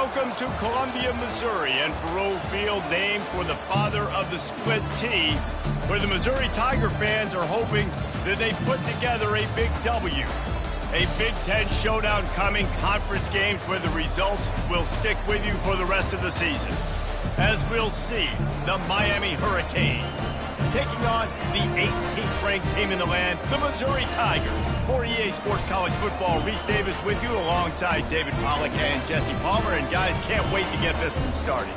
Welcome to Columbia, Missouri, and Faroe Field, named for the father of the split T, where the Missouri Tiger fans are hoping that they put together a big W. A Big Ten showdown coming, conference games where the results will stick with you for the rest of the season. As we'll see, the Miami Hurricanes taking on the 18th ranked team in the land, the Missouri Tigers. For EA Sports College Football, Reese Davis with you alongside David Pollack and Jesse Palmer. And guys, can't wait to get this one started.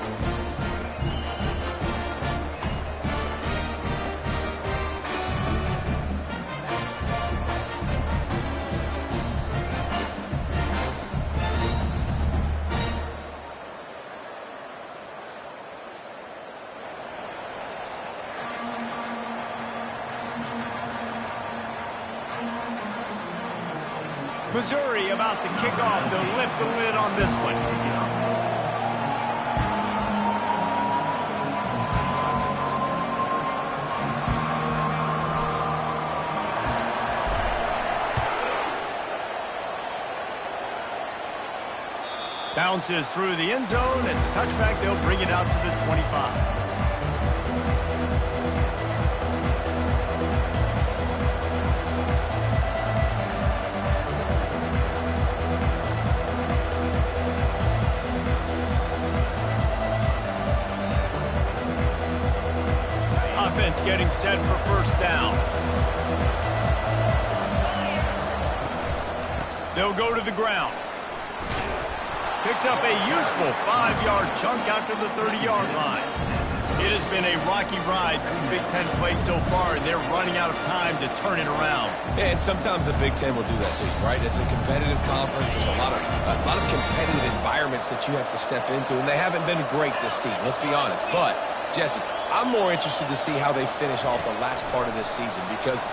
Missouri about to kick off to lift the lid on this one. Bounces through the end zone. It's a touchback. They'll bring it out to the 25. Offense getting set for first down. They'll go to the ground. Picks up a useful 5-yard chunk out to the 30-yard line. It has been a rocky ride through the Big Ten play so far, and they're running out of time to turn it around. Yeah, and sometimes the Big Ten will do that to you, right? It's a competitive conference. There's a lot of competitive environments that you have to step into, and they haven't been great this season, let's be honest. But, Jesse, I'm more interested to see how they finish off the last part of this season, because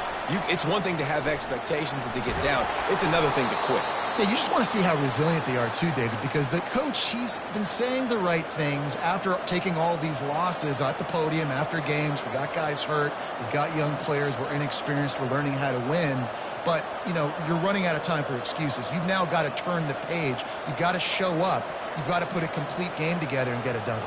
it's one thing to have expectations and to get down. It's another thing to quit. Yeah, you just want to see how resilient they are too, David, because the coach, he's been saying the right things after taking all these losses at the podium, after games. We got guys hurt. We've got young players. We're inexperienced. We're learning how to win. But, you know, you're running out of time for excuses. You've now got to turn the page. You've got to show up. You've got to put a complete game together and get a W.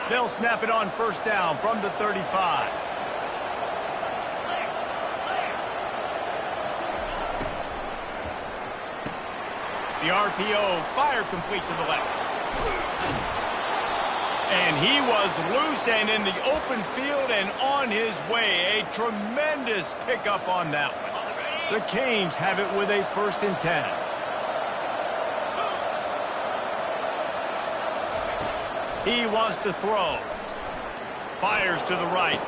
They'll snap it on first down from the 35. The RPO, fire complete to the left. And he was loose and in the open field and on his way. A tremendous pickup on that one. The Canes have it with a 1st and 10. He wants to throw. Fires to the right.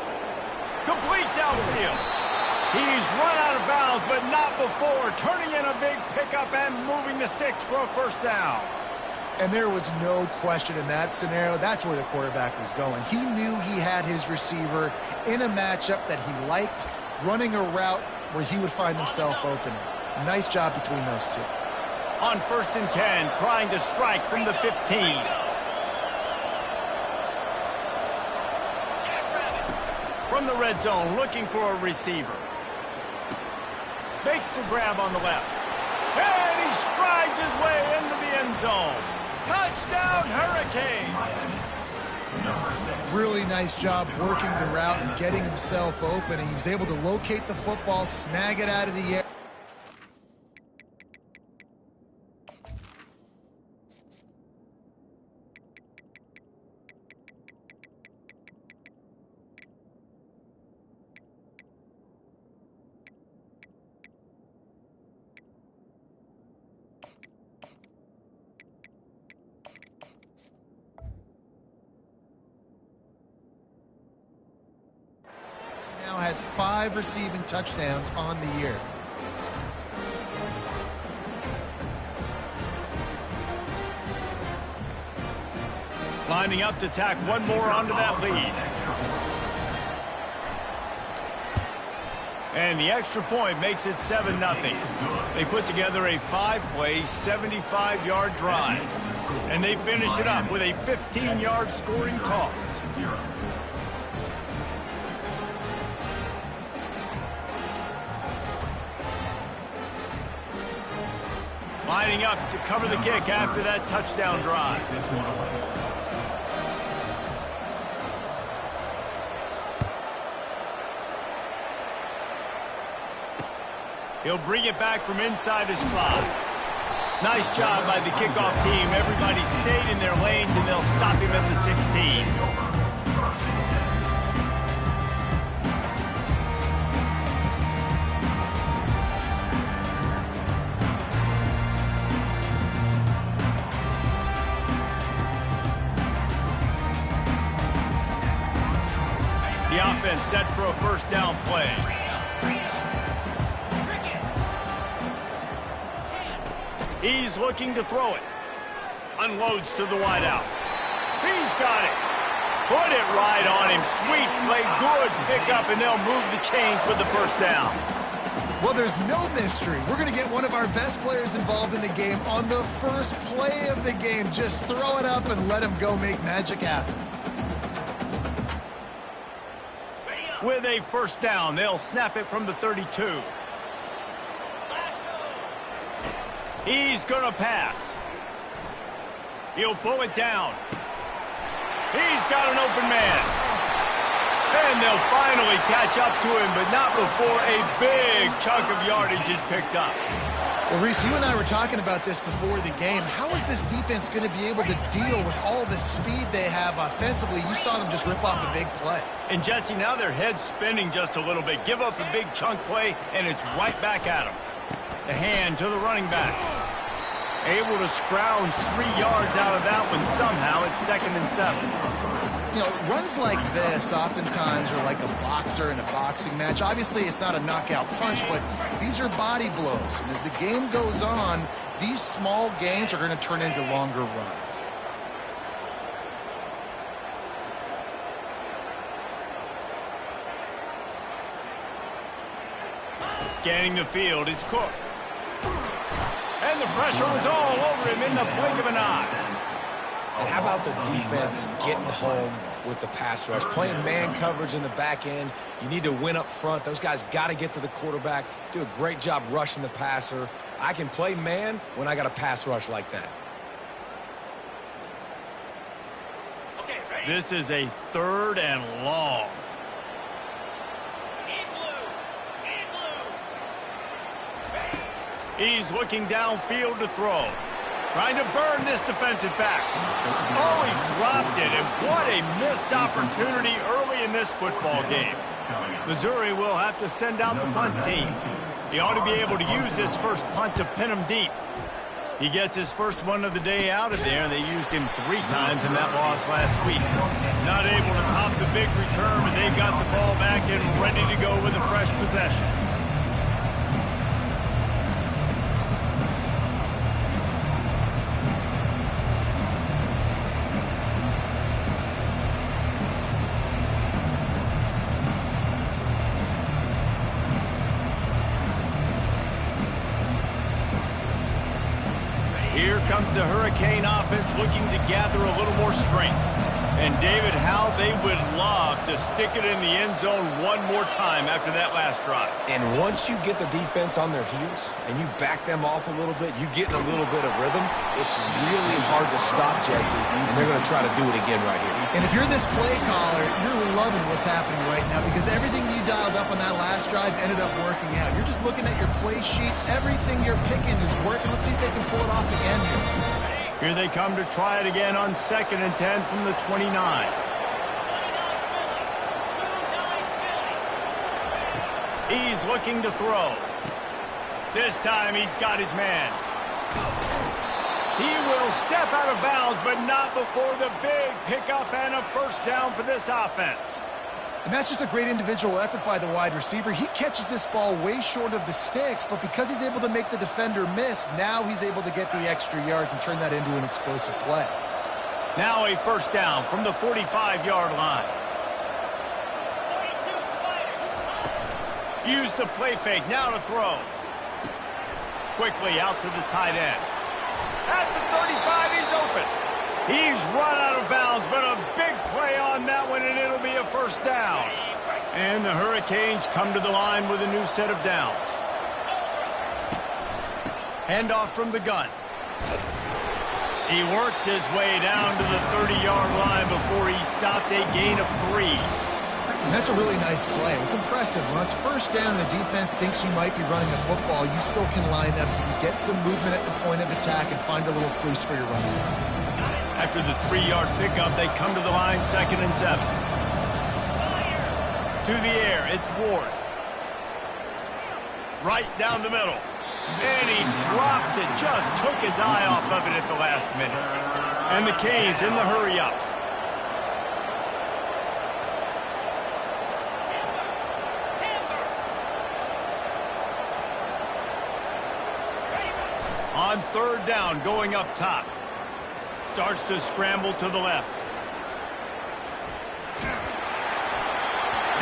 Complete downfield. He's run out of bounds, but not before. Turning in a big pickup and moving the sticks for a first down. And there was no question in that scenario. That's where the quarterback was going. He knew he had his receiver in a matchup that he liked, running a route where he would find himself open. Nice job between those two. On 1st and 10, trying to strike from the 15. From the red zone, looking for a receiver. Makes the grab on the left. And he strides his way into the end zone. Touchdown, Hurricanes! Really nice job working the route and getting himself open. And he was able to locate the football, snag it out of the air. Has 5 receiving touchdowns on the year. Lining up to tack one more onto that lead. And the extra point makes it 7-0. They put together a 5-play, 75-yard drive. And they finish it up with a 15-yard scoring toss. Lining up to cover the kick after that touchdown drive. He'll bring it back from inside his 5. Nice job by the kickoff team. Everybody stayed in their lanes, and they'll stop him at the 16. The offense set for a first down play. He's looking to throw it. Unloads to the wideout. He's got it. Put it right on him. Sweet play. Good pickup, and they'll move the chains with the first down. Well, there's no mystery. We're going to get one of our best players involved in the game on the first play of the game. Just throw it up and let him go make magic happen. With a first down, they'll snap it from the 32. He's going to pass. He'll pull it down. He's got an open man. And they'll finally catch up to him, but not before a big chunk of yardage is picked up. Well, Reese, you and I were talking about this before the game. How is this defense going to be able to deal with all the speed they have offensively? You saw them just rip off a big play. And, Jesse, now their head's spinning just a little bit. Give up a big chunk play, and it's right back at them. The hand to the running back. Able to scrounge 3 yards out of that one somehow. It's 2nd and 7. You know, runs like this oftentimes are like a boxer in a boxing match. Obviously, it's not a knockout punch, but these are body blows. And as the game goes on, these small gains are going to turn into longer runs. Scanning the field, it's Cook. And the pressure was all over him in the blink of an eye. And how about the defense getting home with the pass rush? Playing man coverage in the back end. You need to win up front. Those guys got to get to the quarterback. Do a great job rushing the passer. I can play man when I got a pass rush like that. This is a 3rd and long. He's looking downfield to throw. Trying to burn this defensive back. Oh, he dropped it, and what a missed opportunity early in this football game. Missouri will have to send out the punt team. He ought to be able to use this first punt to pin him deep. He gets his first one of the day out of there, and they used him 3 times in that loss last week. Not able to pop the big return, but they've got the ball back and ready to go with a fresh possession. Here comes the Hurricane offense looking to gather a little more strength. And, David, how they would love to stick it in the end zone one more time after that last drive. And once you get the defense on their heels and you back them off a little bit, you get in a little bit of rhythm, it's really hard to stop, Jesse, and they're going to try to do it again right here. And if you're this play caller, you're loving what's happening right now because everything you dialed up on that last drive ended up working out. You're just looking at your play sheet. Everything you're picking is working. Let's see if they can pull it off again here. Here they come to try it again on 2nd and 10 from the 29. He's looking to throw. This time he's got his man. He will step out of bounds, but not before the big pickup and a first down for this offense. And that's just a great individual effort by the wide receiver. He catches this ball way short of the sticks, but because he's able to make the defender miss, now he's able to get the extra yards and turn that into an explosive play. Now a first down from the 45-yard line. Use the play fake, now to throw. Quickly out to the tight end. At the 35, he's open. He's run out of bounds, but a big play on that one, and it'll be a first down. And the Hurricanes come to the line with a new set of downs. Handoff from the gun. He works his way down to the 30-yard line before he stopped a gain of 3. And that's a really nice play. It's impressive. When it's first down, the defense thinks you might be running the football. You still can line up, you can get some movement at the point of attack, and find a little crease for your running back. After the 3-yard pickup, they come to the line, 2nd and 7. To the air, it's Ward. Right down the middle. And he drops it. Just took his eye off of it at the last minute. And the Canes in the hurry up. On 3rd down, going up top. Starts to scramble to the left.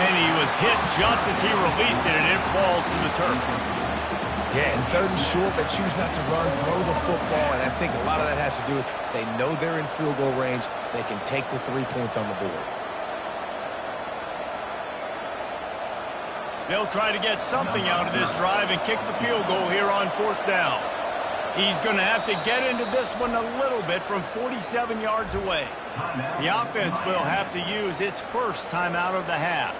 And he was hit just as he released it, and it falls to the turf. Yeah, and 3rd and short, they choose not to run, throw the football, and I think a lot of that has to do with they know they're in field goal range. They can take the 3 points on the board. They'll try to get something out of this drive and kick the field goal here on 4th down. He's going to have to get into this one a little bit from 47 yards away. The offense will have to use its first timeout of the half.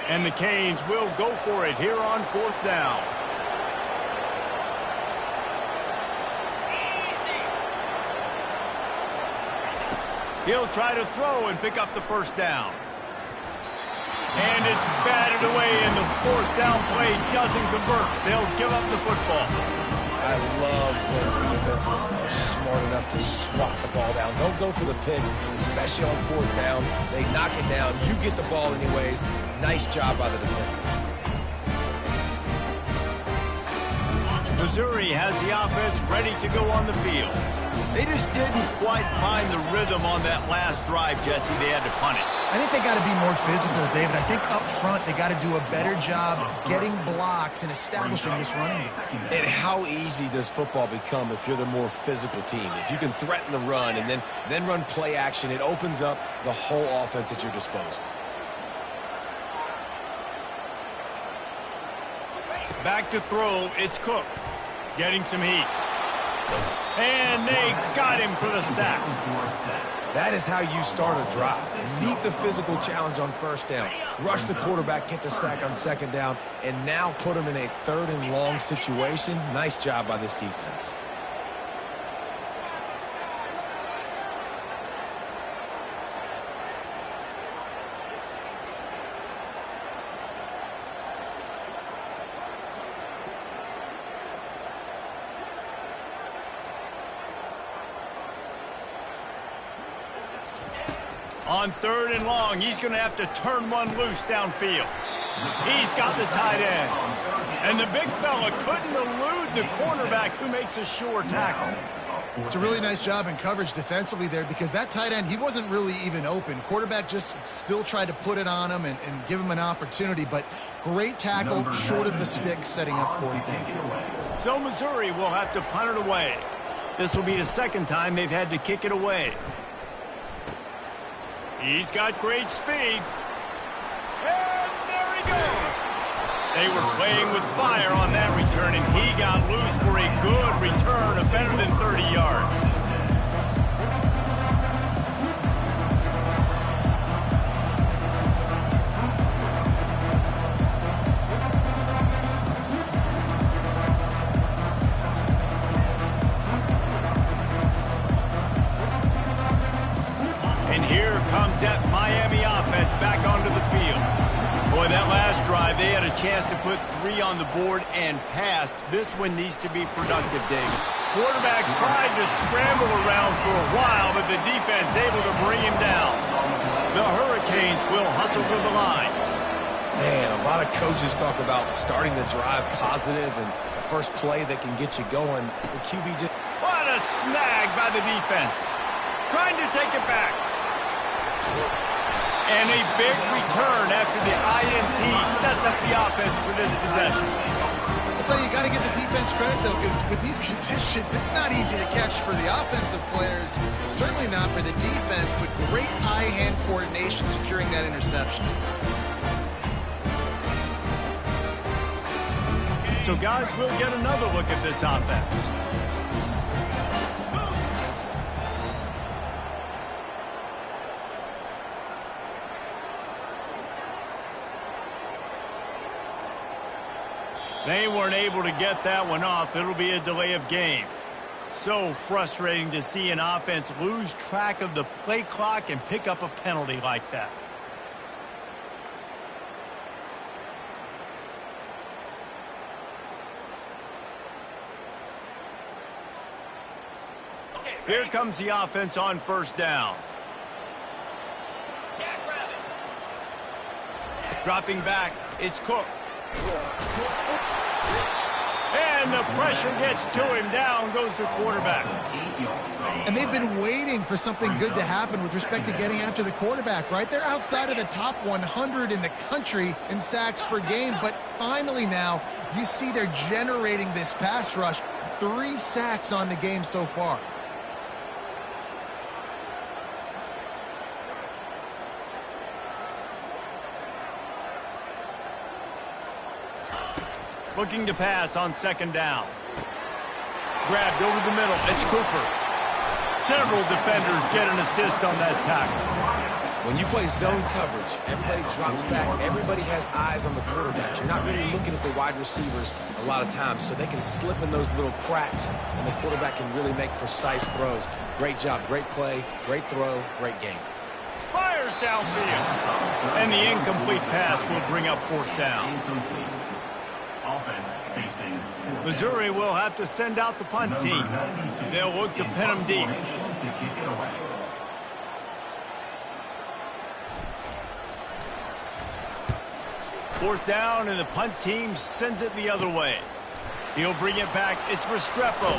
And the Canes will go for it here on 4th down. He'll try to throw and pick up the 1st down. And it's batted away, and the 4th down play doesn't convert. They'll give up the football. I love when defenses are smart enough to swat the ball down. Don't go for the pick, especially on 4th down. They knock it down. You get the ball anyways. Nice job by the defender. Missouri has the offense ready to go on the field. They just didn't quite find the rhythm on that last drive, Jesse. They had to punt it. I think they got to be more physical, David. I think up front they got to do a better job getting blocks and establishing this running game. And how easy does football become if you're the more physical team? If you can threaten the run and then run play action, it opens up the whole offense at your disposal. Back to throw, it's Cook. Getting some heat. And they got him for the sack. That is how you start a drive. Meet the physical challenge on 1st down. Rush the quarterback, get the sack on 2nd down, and now put him in a 3rd and long situation. Nice job by this defense. On 3rd and long, he's going to have to turn one loose downfield. He's got the tight end. And the big fella couldn't elude the cornerback who makes a sure tackle. It's a really nice job in coverage defensively there because that tight end, he wasn't really even open. Quarterback just still tried to put it on him and give him an opportunity, but great tackle, short of the stick, setting up 4th down. So Missouri will have to punt it away. This will be the 2nd time they've had to kick it away. He's got great speed. And there he goes. They were playing with fire on that return, and he got loose for a good return of better than 30 yards. And here comes that Miami offense back onto the field. Boy, that last drive, they had a chance to put 3 on the board and passed. This one needs to be productive, David. Quarterback tried to scramble around for a while, but the defense able to bring him down. The Hurricanes will hustle to the line. Man, a lot of coaches talk about starting the drive positive and the first play that can get you going. The QB just... What a snag by the defense. Trying to take it back. And a big return after the INT sets up the offense for this possession. I'll tell you, you got to give the defense credit, though, because with these conditions, it's not easy to catch for the offensive players. Certainly not for the defense, but great eye-hand coordination securing that interception. So, guys, we'll get another look at this offense. They weren't able to get that one off. It'll be a delay of game. So frustrating to see an offense lose track of the play clock and pick up a penalty like that. Here comes the offense on first down. Dropping back, it's Cook. And the pressure gets to him. Down goes the quarterback. And they've been waiting for something good to happen with respect to getting after the quarterback, right? They're outside of the top 100 in the country in sacks per game, but finally now you see they're generating this pass rush. 3 sacks on the game so far. Looking to pass on second down. Grabbed over the middle. It's Cooper. Several defenders get an assist on that tackle. When you play zone coverage, everybody drops back. Everybody has eyes on the quarterback. You're not really looking at the wide receivers a lot of times, so they can slip in those little cracks, and the quarterback can really make precise throws. Great job, great play, great throw, great game. Fires downfield. And the incomplete pass will bring up fourth down. Missouri will have to send out the punt team. They'll look to pin them deep. Fourth down, and the punt team sends it the other way. He'll bring it back. It's Restrepo.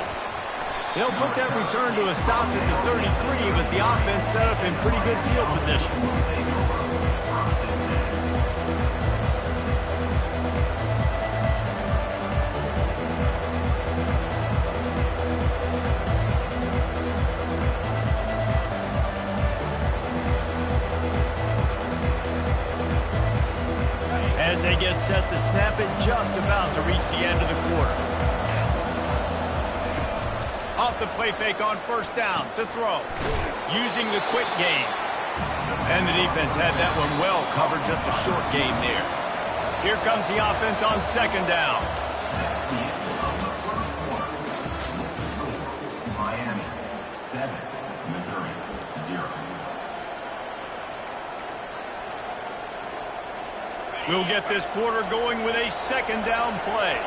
They'll put that return to a stop at the 33, but the offense set up in pretty good field position. As they get set to snap it, just about to reach the end of the quarter. Off the play fake on first down to throw. Using the quick game. And the defense had that one well covered, just a short game there. Here comes the offense on second down. Miami 7, Missouri 0. We'll get this quarter going with a second down play.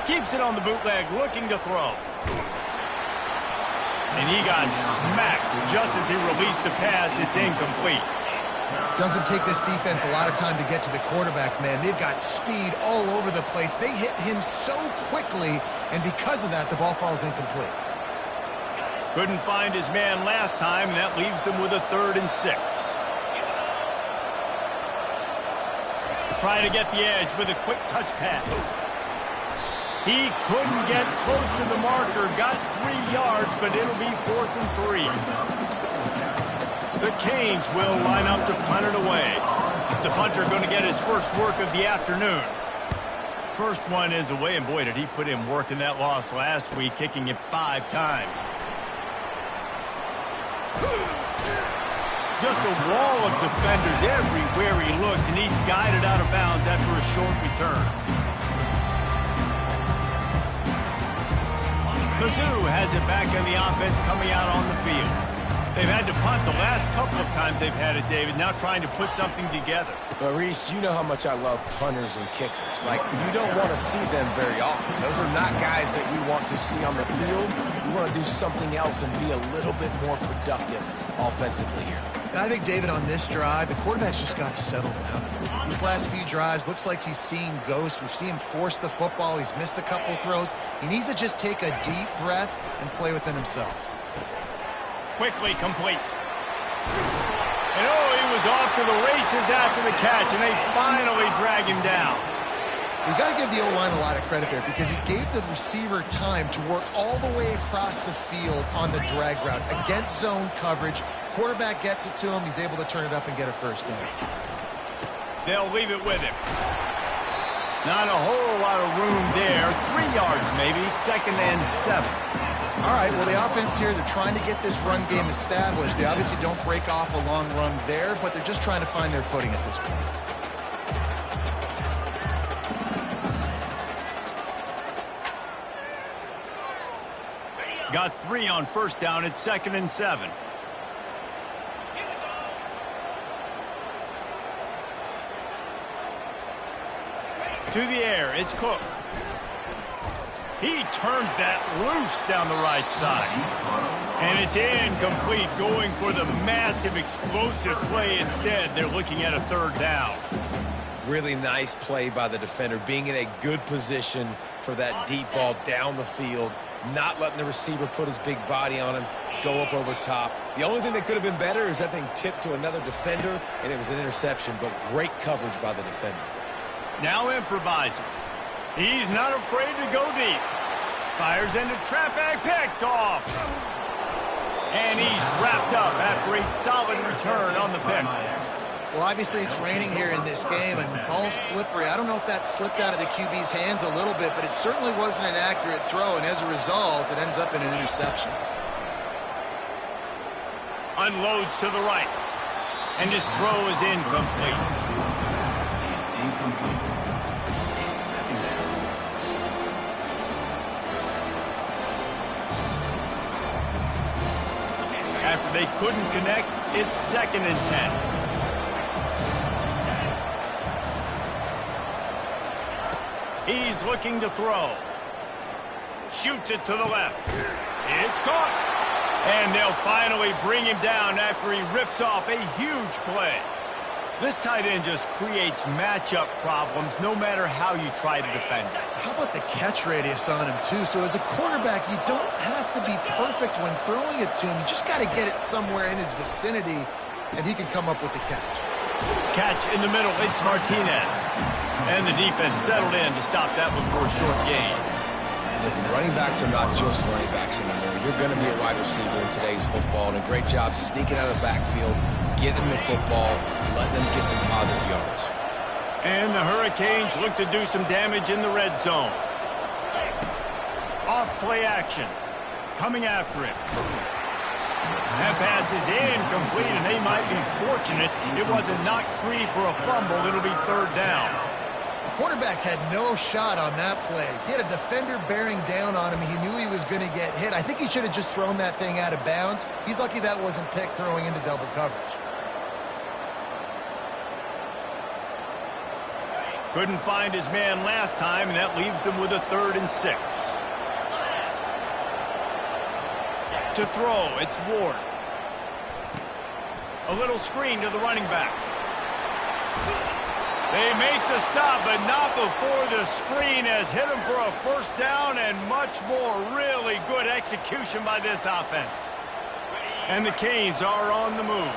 Keeps it on the bootleg, looking to throw. And he got smacked just as he released the pass. It's incomplete. Doesn't take this defense a lot of time to get to the quarterback, man. They've got speed all over the place. They hit him so quickly, and because of that, the ball falls incomplete. Couldn't find his man last time, and that leaves him with a 3rd and 6. Trying to get the edge with a quick touch pass. He couldn't get close to the marker, got 3 yards, but it'll be 4th and 3. The Canes will line up to punt it away. The punter going to get his first work of the afternoon. First one is away, and boy, did he put in work in that loss last week, kicking it 5 times. Just a wall of defenders everywhere he looks, and he's guided out of bounds after a short return. Mizzou has it back on the offense coming out on the field. They've had to punt the last couple of times they've had it, David, now trying to put something together. But, Reese, you know how much I love punters and kickers. Like, you don't want to see them very often. Those are not guys that we want to see on the field. We want to do something else and be a little bit more productive offensively here. And I think, David, on this drive, the quarterback's just got to settle down. These last few drives, looks like he's seeing ghosts. We've seen him force the football. He's missed a couple throws. He needs to just take a deep breath and play within himself. Quickly complete. And he was off to the races after the catch, and they finally drag him down. We've got to give the O-line a lot of credit there because he gave the receiver time to work all the way across the field on the drag route against zone coverage. Quarterback gets it to him. He's able to turn it up and get a first down. They'll leave it with him. Not a whole lot of room there. 3 yards maybe, 2nd and 7. All right, well, the offense here, they're trying to get this run game established. They obviously don't break off a long run there, but they're just trying to find their footing at this point. Got 3 on first down. It's 2nd and 7. To the air, it's Cook. He turns that loose down the right side. And it's incomplete, going for the massive explosive play instead. They're looking at a 3rd down. Really nice play by the defender, being in a good position for that deep ball down the field, not letting the receiver put his big body on him, go up over top. The only thing that could have been better is that thing tipped to another defender, and it was an interception, but great coverage by the defender. Now improvising. He's not afraid to go deep. Fires into traffic, picked off. And he's wrapped up after a solid return on the pick. Well, obviously it's raining here in this game, and ball's slippery. I don't know if that slipped out of the QB's hands a little bit, but it certainly wasn't an accurate throw, and as a result, it ends up in an interception. Unloads to the right, and his throw is incomplete. Incomplete. After they couldn't connect, it's 2nd and 10. He's looking to throw. Shoots it to the left. It's caught. And they'll finally bring him down after he rips off a huge play. This tight end just creates matchup problems no matter how you try to defend it. How about the catch radius on him, too? So as a quarterback, you don't have to be perfect when throwing it to him. You just got to get it somewhere in his vicinity, and he can come up with the catch. Catch in the middle, it's Martinez. And the defense settled in to stop that one for a short gain. Listen, running backs are not just running backs anymore. You're going to be a wide receiver in today's football, and a great job sneaking out of the backfield, getting the football, letting them get some positive yards. And the Hurricanes look to do some damage in the red zone. Off play action. Coming after it. That pass is incomplete, and they might be fortunate it wasn't knocked free for a fumble. It'll be 3rd down. The quarterback had no shot on that play. He had a defender bearing down on him. He knew he was going to get hit. I think he should have just thrown that thing out of bounds. He's lucky that wasn't picked throwing into double coverage. Couldn't find his man last time, and that leaves him with a 3rd and 6. To throw, it's Ward. A little screen to the running back. They make the stop, but not before the screen has hit him for a 1st down, and much more. Really good execution by this offense. And the Canes are on the move.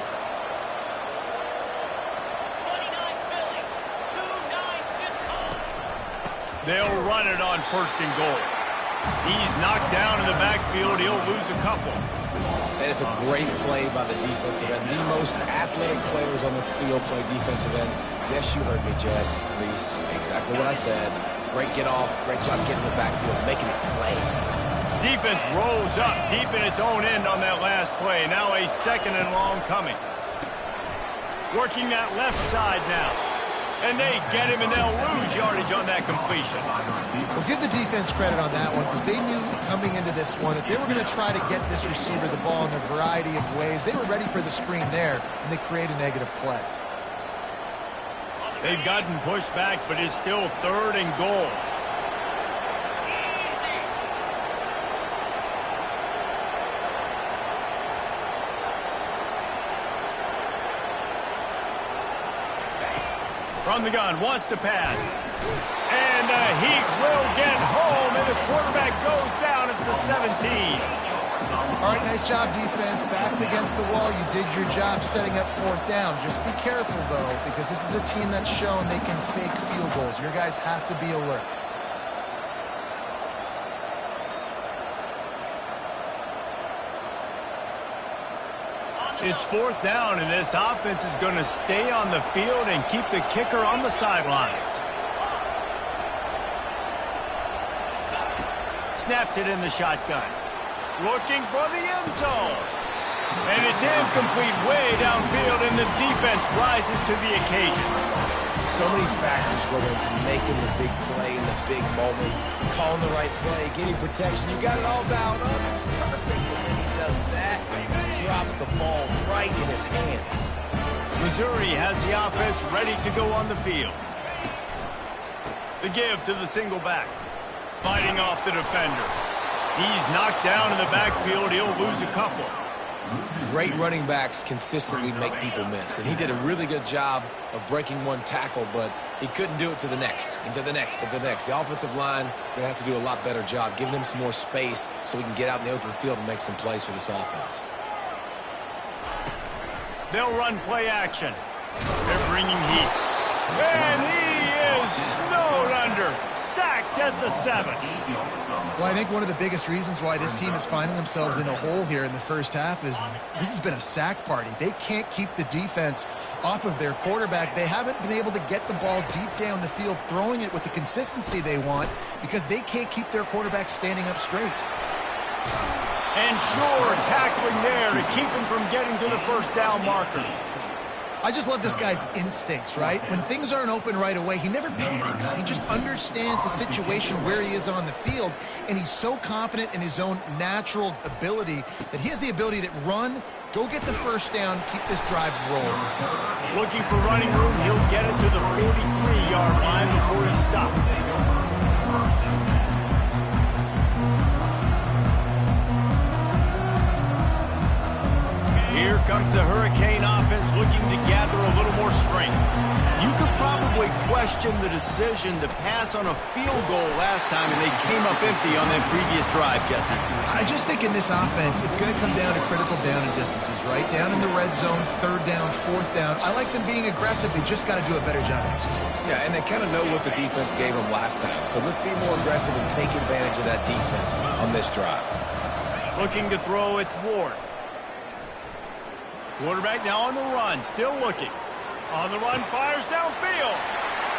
They'll run it on 1st and goal. He's knocked down in the backfield. He'll lose a couple. And it's a great play by the defensive end. The most athletic players on the field play defensive end. Yes, you heard me, Jess, Reese. Exactly what I said. Great get off. Great job getting in the backfield, making it play. Defense rolls up deep in its own end on that last play. Now a 2nd and long coming. Working that left side now. And they get him, and they'll lose yardage on that completion. Well, give the defense credit on that one because they knew coming into this one that they were going to try to get this receiver the ball in a variety of ways. They were ready for the screen there, and they create a negative play. They've gotten pushed back, but it's still 3rd and goal. From the gun, wants to pass. And the Heat will get home, and the quarterback goes down at the 17. All right, nice job, defense. Backs against the wall. You did your job setting up fourth down. Just be careful, though, because this is a team that's shown they can fake field goals. Your guys have to be alert. It's fourth down, and this offense is going to stay on the field and keep the kicker on the sidelines. Snapped it in the shotgun. Looking for the end zone. And it's incomplete way downfield, and the defense rises to the occasion. So many factors go into making the big play in the big moment, calling the right play, getting protection. You got it all dialed up. It's perfect. And when he does that, he drops the ball right in his hands. Missouri has the offense ready to go on the field. The give to the single back. Fighting off the defender. He's knocked down in the backfield. He'll lose a couple. Great running backs consistently make people miss, and he did a really good job of breaking one tackle, but he couldn't do it to the next, and to the next, and to the next. The offensive line going to have to do a lot better job, giving them some more space so we can get out in the open field and make some plays for this offense. They'll run play action. They're bringing heat. And he is snowed under. Sacked at the 7. Well, I think one of the biggest reasons why this team is finding themselves in a hole here in the first half is this has been a sack party. They can't keep the defense off of their quarterback. They haven't been able to get the ball deep down the field, throwing it with the consistency they want because they can't keep their quarterback standing up straight. And Shore tackling there to keep him from getting to the first down marker. I just love this guy's instincts, right? When things aren't open right away, he never panics. He just understands the situation where he is on the field, and he's so confident in his own natural ability that he has the ability to run, go get the first down, keep this drive rolling. Looking for running room, he'll get it to the 43-yard line before he stops. Here comes the Hurricane offense looking to gather a little more strength. You could probably question the decision to pass on a field goal last time, and they came up empty on that previous drive, Jesse. I just think in this offense, it's going to come down to critical down and distances, right? Down in the red zone, third down, fourth down. I like them being aggressive. They just got to do a better job executing. Yeah, and they kind of know what the defense gave them last time. So let's be more aggressive and take advantage of that defense on this drive. Looking to throw, it's Ward. Quarterback now on the run, still looking. On the run, fires downfield.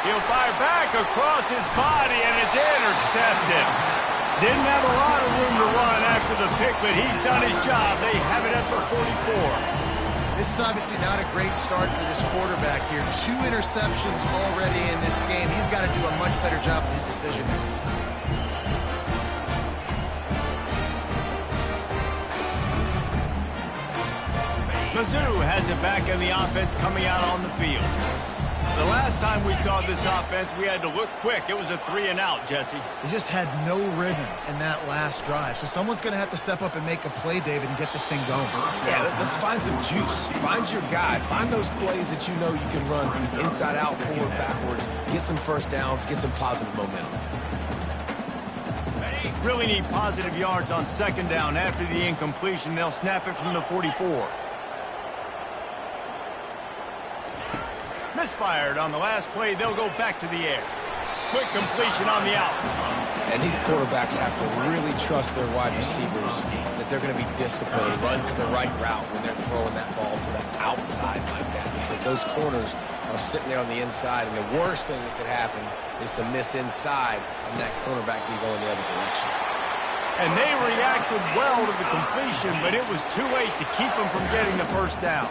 He'll fire back across his body, and it's intercepted. Didn't have a lot of room to run after the pick, but he's done his job. They have it at the 44. This is obviously not a great start for this quarterback here. 2 interceptions already in this game. He's got to do a much better job with his decision. Mizzou has it back in the offense coming out on the field. The last time we saw this offense, we had to look quick. It was a 3-and-out, Jesse. They just had no rhythm in that last drive. So someone's going to have to step up and make a play, David, and get this thing going. Yeah, let's find some juice. Find your guy. Find those plays that you know you can run inside out, forward, backwards. Get some first downs. Get some positive momentum. Really need positive yards on second down. After the incompletion, they'll snap it from the 44. Misfired on the last play. They'll go back to the air. Quick completion on the out. And these quarterbacks have to really trust their wide receivers that they're going to be disciplined and run to the right route when they're throwing that ball to the outside like that, because those corners are sitting there on the inside, and the worst thing that could happen is to miss inside and that cornerback be going the other direction. And they reacted well to the completion, but it was too late to keep them from getting the first down.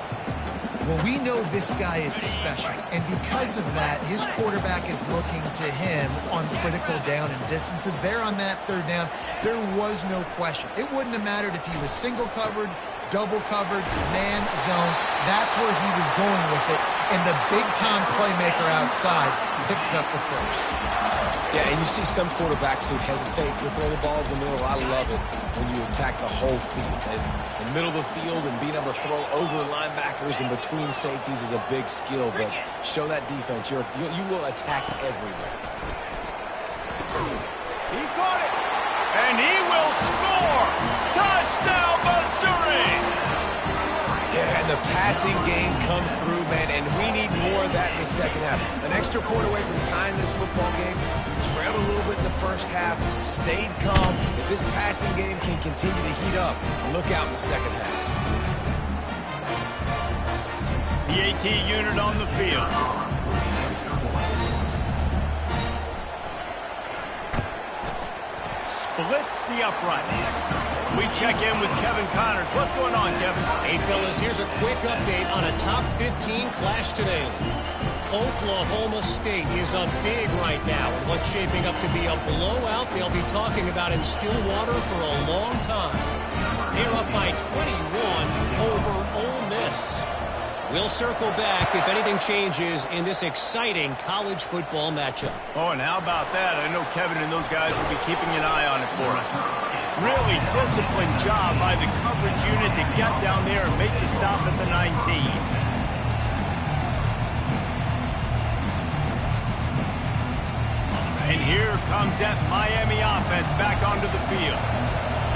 Well, we know this guy is special, and because of that, his quarterback is looking to him on critical down and distances. There on that third down, there was no question. It wouldn't have mattered if he was single covered, double coverage, man zone. That's where he was going with it. And the big-time playmaker outside picks up the first. Yeah, and you see some quarterbacks who hesitate to throw the ball in the middle. I love it when you attack the whole field. And the middle of the field and being able to throw over linebackers and between safeties is a big skill. But show that defense. You will attack everywhere. He caught it, and he will score. Touchdown, Missouri! Yeah, and the passing game comes through, man, and we need more of that in the second half. An extra point away from tying this football game. We trailed a little bit in the first half, stayed calm. If this passing game can continue to heat up, look out in the second half. The AT unit on the field. Splits the uprights. We check in with Kevin Connors. What's going on, Kevin? Hey, fellas, here's a quick update on a top 15 clash today. Oklahoma State is up big right now in what's shaping up to be a blowout they'll be talking about in Stillwater for a long time. They're up by 21 over Ole Miss. We'll circle back if anything changes in this exciting college football matchup. Oh, and how about that? I know Kevin and those guys will be keeping an eye on it for us. Really disciplined job by the coverage unit to get down there and make the stop at the 19. And here comes that Miami offense back onto the field.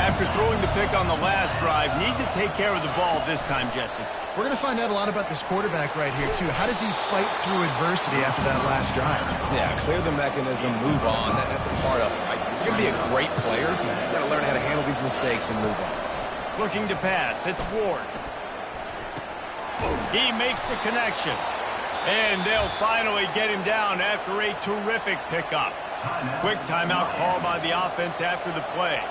After throwing the pick on the last drive, need to take care of the ball this time, Jesse. We're going to find out a lot about this quarterback right here, too. How does he fight through adversity after that last drive? Yeah, clear the mechanism, move on. That's a part of it, right? If you're going to be a great player, you've got to learn how to handle these mistakes and move on. Looking to pass. It's Ward. He makes the connection. And they'll finally get him down after a terrific pickup. Quick timeout call by the offense after the play.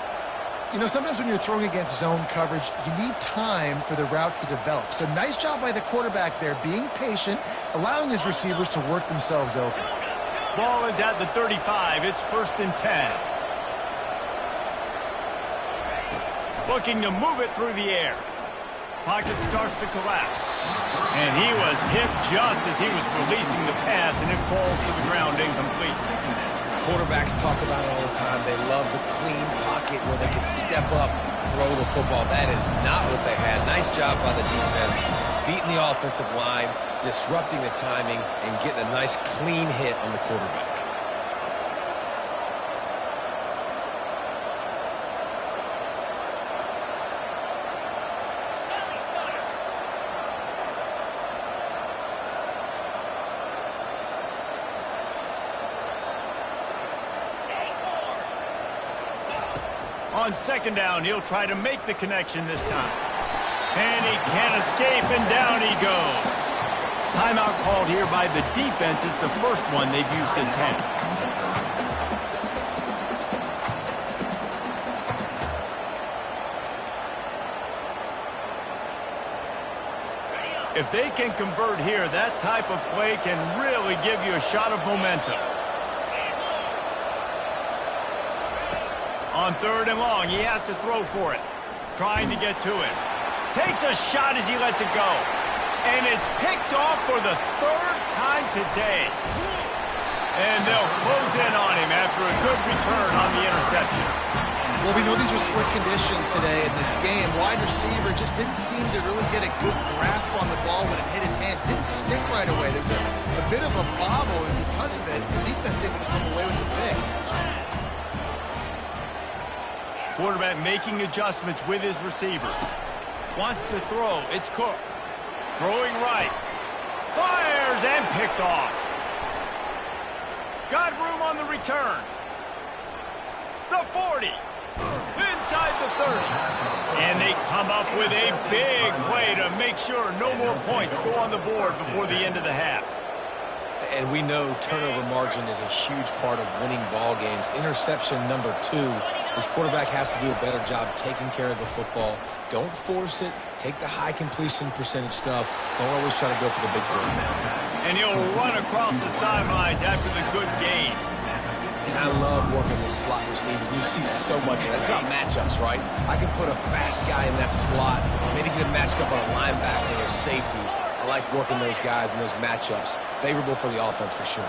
You know, sometimes when you're throwing against zone coverage, you need time for the routes to develop. So nice job by the quarterback there, being patient, allowing his receivers to work themselves open. Ball is at the 35. It's 1st and 10. Looking to move it through the air. Pocket starts to collapse. And he was hit just as he was releasing the pass, and it falls to the ground incomplete. Quarterbacks talk about it all the time. They love the clean pocket where they can step up, throw the football. That is not what they had. Nice job by the defense, beating the offensive line, disrupting the timing, and getting a nice clean hit on the quarterback. On 2nd down, he'll try to make the connection this time. And he can't escape, and down he goes. Timeout called here by the defense. It's the first one they've used this half. If they can convert here, that type of play can really give you a shot of momentum. On 3rd and long, he has to throw for it. Trying to get to it. Takes a shot as he lets it go. And it's picked off for the 3rd time today. And they'll close in on him after a good return on the interception. Well, we know these are slick conditions today in this game. Wide receiver just didn't seem to really get a good grasp on the ball when it hit his hands. Didn't stick right away. There's a bit of a bobble, and because of it, the defense able to come away with the pick. Quarterback making adjustments with his receivers. Wants to throw. It's Cook. Throwing right. Fires and picked off. Got room on the return. The 40. Inside the 30. And they come up with a big play to make sure no more points go on the board before the end of the half. And we know turnover margin is a huge part of winning ball games. Interception number 2. His quarterback has to do a better job taking care of the football. Don't force it. Take the high completion percentage stuff. Don't always try to go for the big play. And he'll run across the sidelines after the good game. And I love working the slot receivers. You see so much of that. It's about matchups, right? I can put a fast guy in that slot, maybe get him matched up on a linebacker or a safety. I like working those guys in those matchups. Favorable for the offense for sure.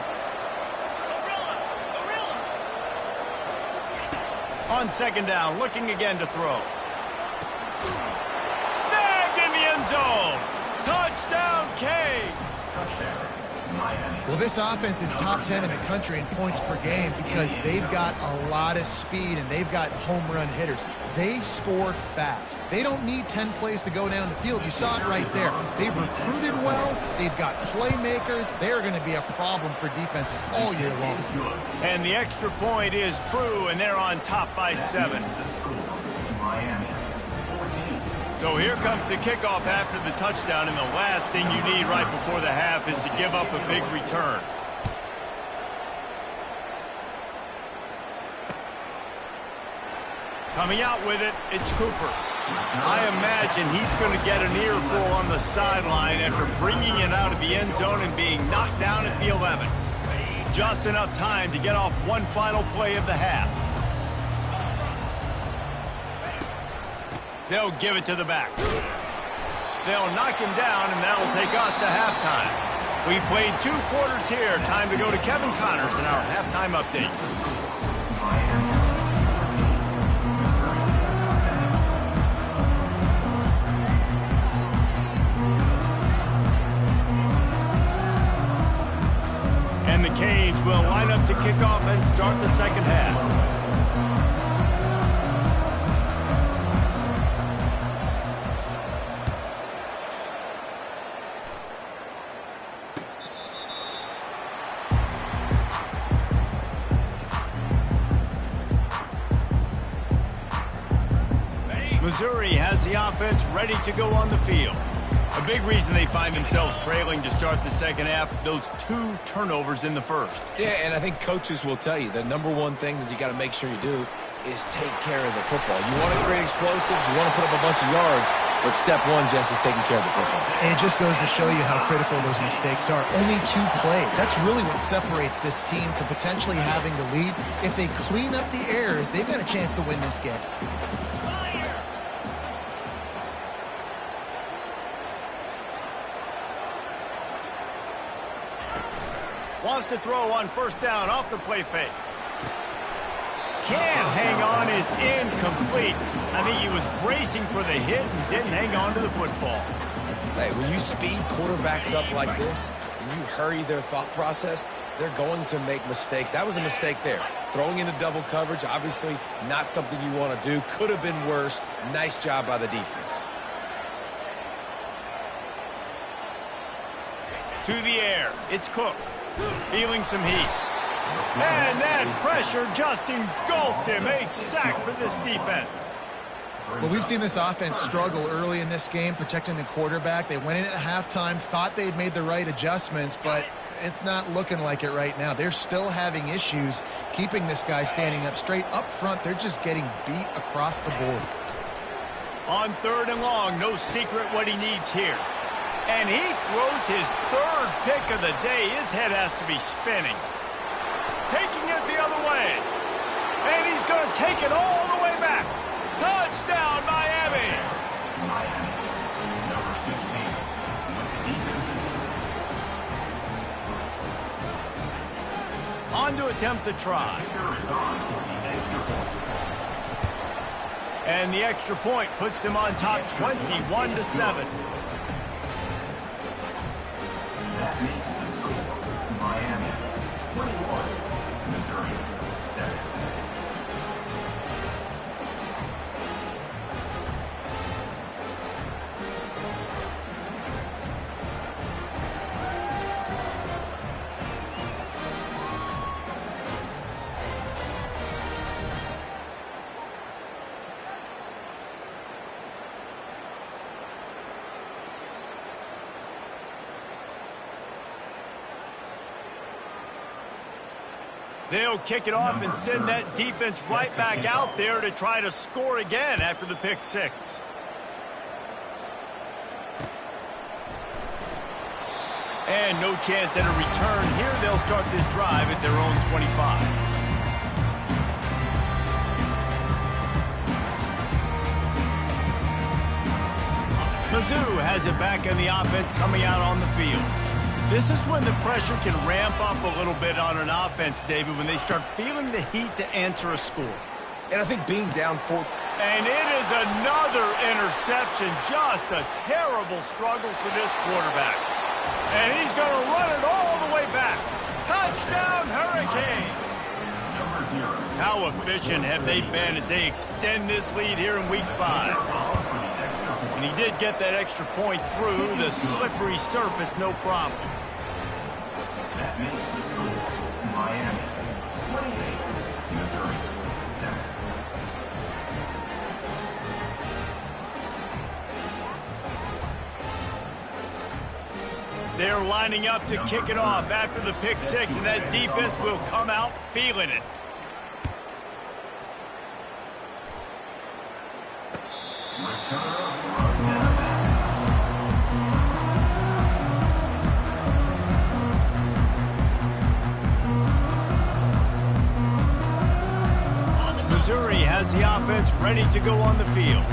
On second down, looking again to throw. Snagged in the end zone. Touchdown, Canes. Touchdown, Miami. Well, this offense is top 10 in the country in points per game because they've got a lot of speed and they've got home run hitters. They score fast. They don't need 10 plays to go down the field. You saw it right there. They've recruited well. They've got playmakers. They're going to be a problem for defenses all year long. And the extra point is true, and they're on top by 7. The score, Miami 14. So here comes the kickoff after the touchdown, and the last thing you need right before the half is to give up a big return. Coming out with it, it's Cooper. I imagine he's going to get an earful on the sideline after bringing it out of the end zone and being knocked down at the 11. Just enough time to get off one final play of the half. They'll give it to the back. They'll knock him down, and that'll take us to halftime. We've played 2 quarters here. Time to go to Kevin Connors in our halftime update. And the Canes will line up to kick off and start the second half. Missouri has the offense ready to go on the field. A big reason they find themselves trailing to start the second half, those 2 turnovers in the first. Yeah, and I think coaches will tell you the number one thing that you got to make sure you do is take care of the football. You want to create explosives, you want to put up a bunch of yards, but step one, Jesse, taking care of the football. And it just goes to show you how critical those mistakes are. Only 2 plays. That's really what separates this team from potentially having the lead. If they clean up the errors, they've got a chance to win this game. Wants to throw on first down off the play fake. Can't hang on, is incomplete. I think he was bracing for the hit and didn't hang on to the football. Hey, when you speed quarterbacks up like this, and you hurry their thought process, they're going to make mistakes. That was a mistake there. Throwing into double coverage, obviously not something you want to do. Could have been worse. Nice job by the defense. To the air, it's Cook. Feeling some heat. And that pressure just engulfed him. A sack for this defense. Well, we've seen this offense struggle early in this game, protecting the quarterback. They went in at halftime, thought they'd made the right adjustments, but it's not looking like it right now. They're still having issues keeping this guy standing up straight. Up front, they're just getting beat across the board. On 3rd and long, no secret what he needs here. And he throws his 3rd pick of the day. His head has to be spinning. Taking it the other way. And he's going to take it all the way back. Touchdown, Miami! Miami, number 16, with the defenses. On to attempt the try. Kicker is on for the extra point. And the extra point puts them on top 21-7. That makes the score Miami 21, Missouri 7. They'll kick it off and send that defense right back out there to try to score again after the pick 6. And no chance at a return here. They'll start this drive at their own 25. Mizzou has it back in the offense coming out on the field. This is when the pressure can ramp up a little bit on an offense, David, when they start feeling the heat to answer a score. And I think being down 4... And it is another interception. Just a terrible struggle for this quarterback. And he's going to run it all the way back. Touchdown, Hurricanes! How efficient have they been as they extend this lead here in Week 5? And he did get that extra point through the slippery surface, no problem. That makes the score Miami 28, Missouri 7. They're lining up to kick it off after the pick six, and that defense will come out feeling it. Missouri has the offense ready to go on the field.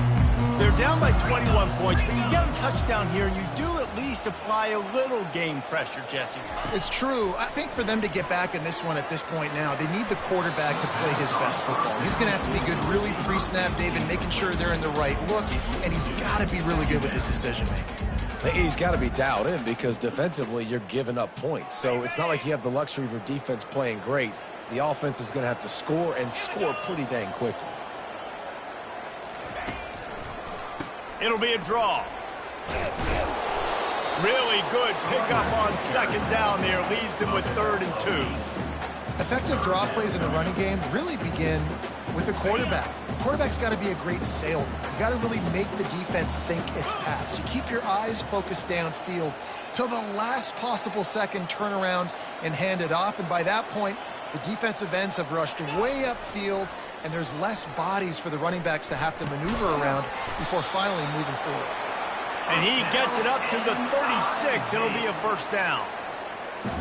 They're down by 21 points, but you get a touchdown here, and you do at least apply a little game pressure, Jesse. It's true. I think for them to get back in this one at this point now, they need the quarterback to play his best football. He's going to have to be good really pre-snap, David, making sure they're in the right looks, and he's got to be really good with his decision-making. He's got to be dialed in because defensively you're giving up points. So it's not like you have the luxury of your defense playing great. The offense is going to have to score and score pretty dang quickly. It'll be a draw. Really good pickup on second down there. Leaves them with 3rd and 2. Effective draw plays in the running game really begin with the quarterback. The quarterback's got to be a great salesman. You got to really make the defense think it's pass. You keep your eyes focused downfield till the last possible second, turn around and hand it off. And by that point, the defensive ends have rushed way upfield, and there's less bodies for the running backs to have to maneuver around before finally moving forward. And he gets it up to the 36. It'll be a first down.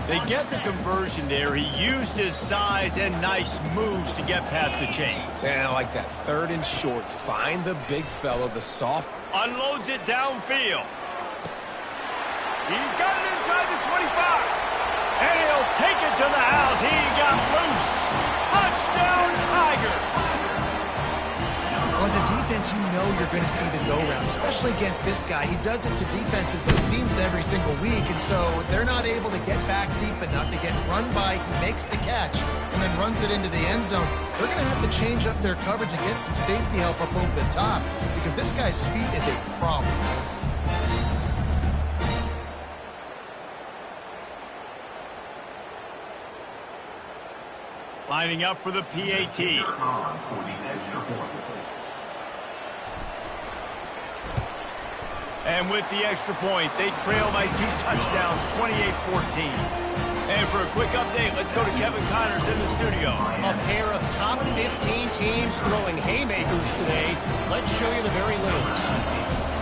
They get the conversion there. He used his size and nice moves to get past the chains. And I like that 3rd and short. Find the big fella, the soft. Unloads it downfield. He's got it inside the 25. And he'll take it to the house. He got loose. Touchdown, Tiger. Well, as a defense, you know you're going to see the go-round, especially against this guy. He does it to defenses, it seems, every single week, and so they're not able to get back deep enough to get run by. He makes the catch and then runs it into the end zone. They're going to have to change up their coverage and get some safety help up over the top because this guy's speed is a problem. Lining up for the PAT. And with the extra point, they trail by 2 touchdowns, 28-14. And for a quick update, let's go to Kevin Connors in the studio. A pair of top 15 teams throwing haymakers today. Let's show you the very latest.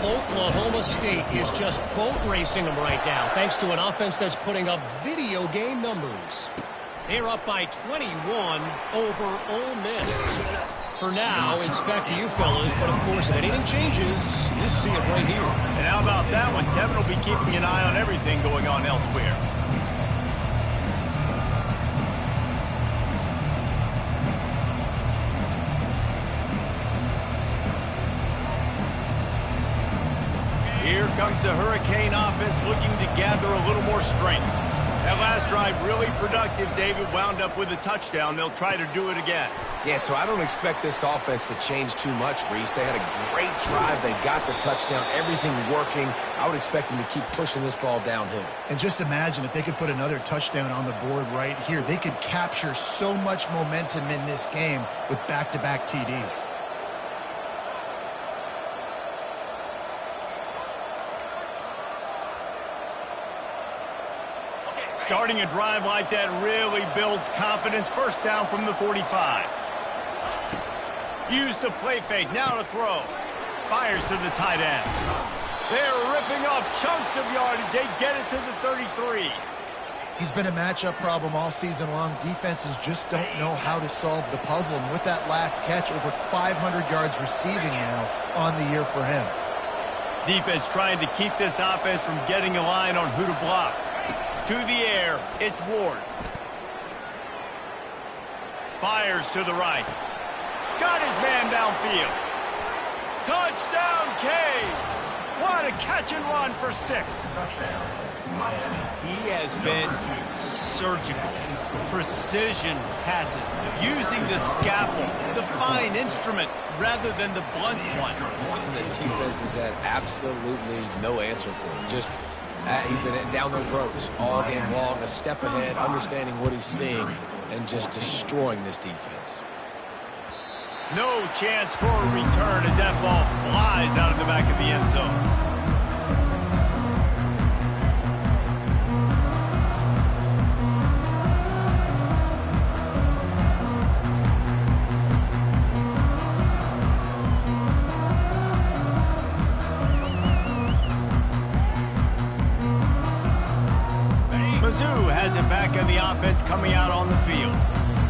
Oklahoma State is just boat racing them right now, thanks to an offense that's putting up video game numbers. They're up by 21 over Ole Miss. For now, it's back to you fellas, but of course, if anything changes, you'll see it right here. And how about that one? Kevin will be keeping an eye on everything going on elsewhere. Here comes the Hurricane offense looking to gather a little more strength. That last drive really productive. David wound up with a touchdown. They'll try to do it again. Yeah, so I don't expect this offense to change too much, Reese. They had a great drive. They got the touchdown. Everything working. I would expect them to keep pushing this ball downhill. And just imagine if they could put another touchdown on the board right here. They could capture so much momentum in this game with back-to-back TDs. Starting a drive like that really builds confidence. First down from the 45. Use the play fake. Now to throw. Fires to the tight end. They're ripping off chunks of yardage. They get it to the 33. He's been a matchup problem all season long. Defenses just don't know how to solve the puzzle. And with that last catch, over 500 yards receiving now on the year for him. Defense trying to keep this offense from getting a line on who to block. To the air, it's Ward. Fires to the right. Got his man downfield. Touchdown, Canes! What a catch and run for 6. He has been surgical. Precision passes, using the scalpel, the fine instrument, rather than the blunt one. And the defense has had absolutely no answer for him. Just, he's been down their throats all game long, a step ahead, understanding what he's seeing, and just destroying this defense. No chance for a return as that ball flies out of the back of the end zone. Mizzou has it back on the offense coming out on the field.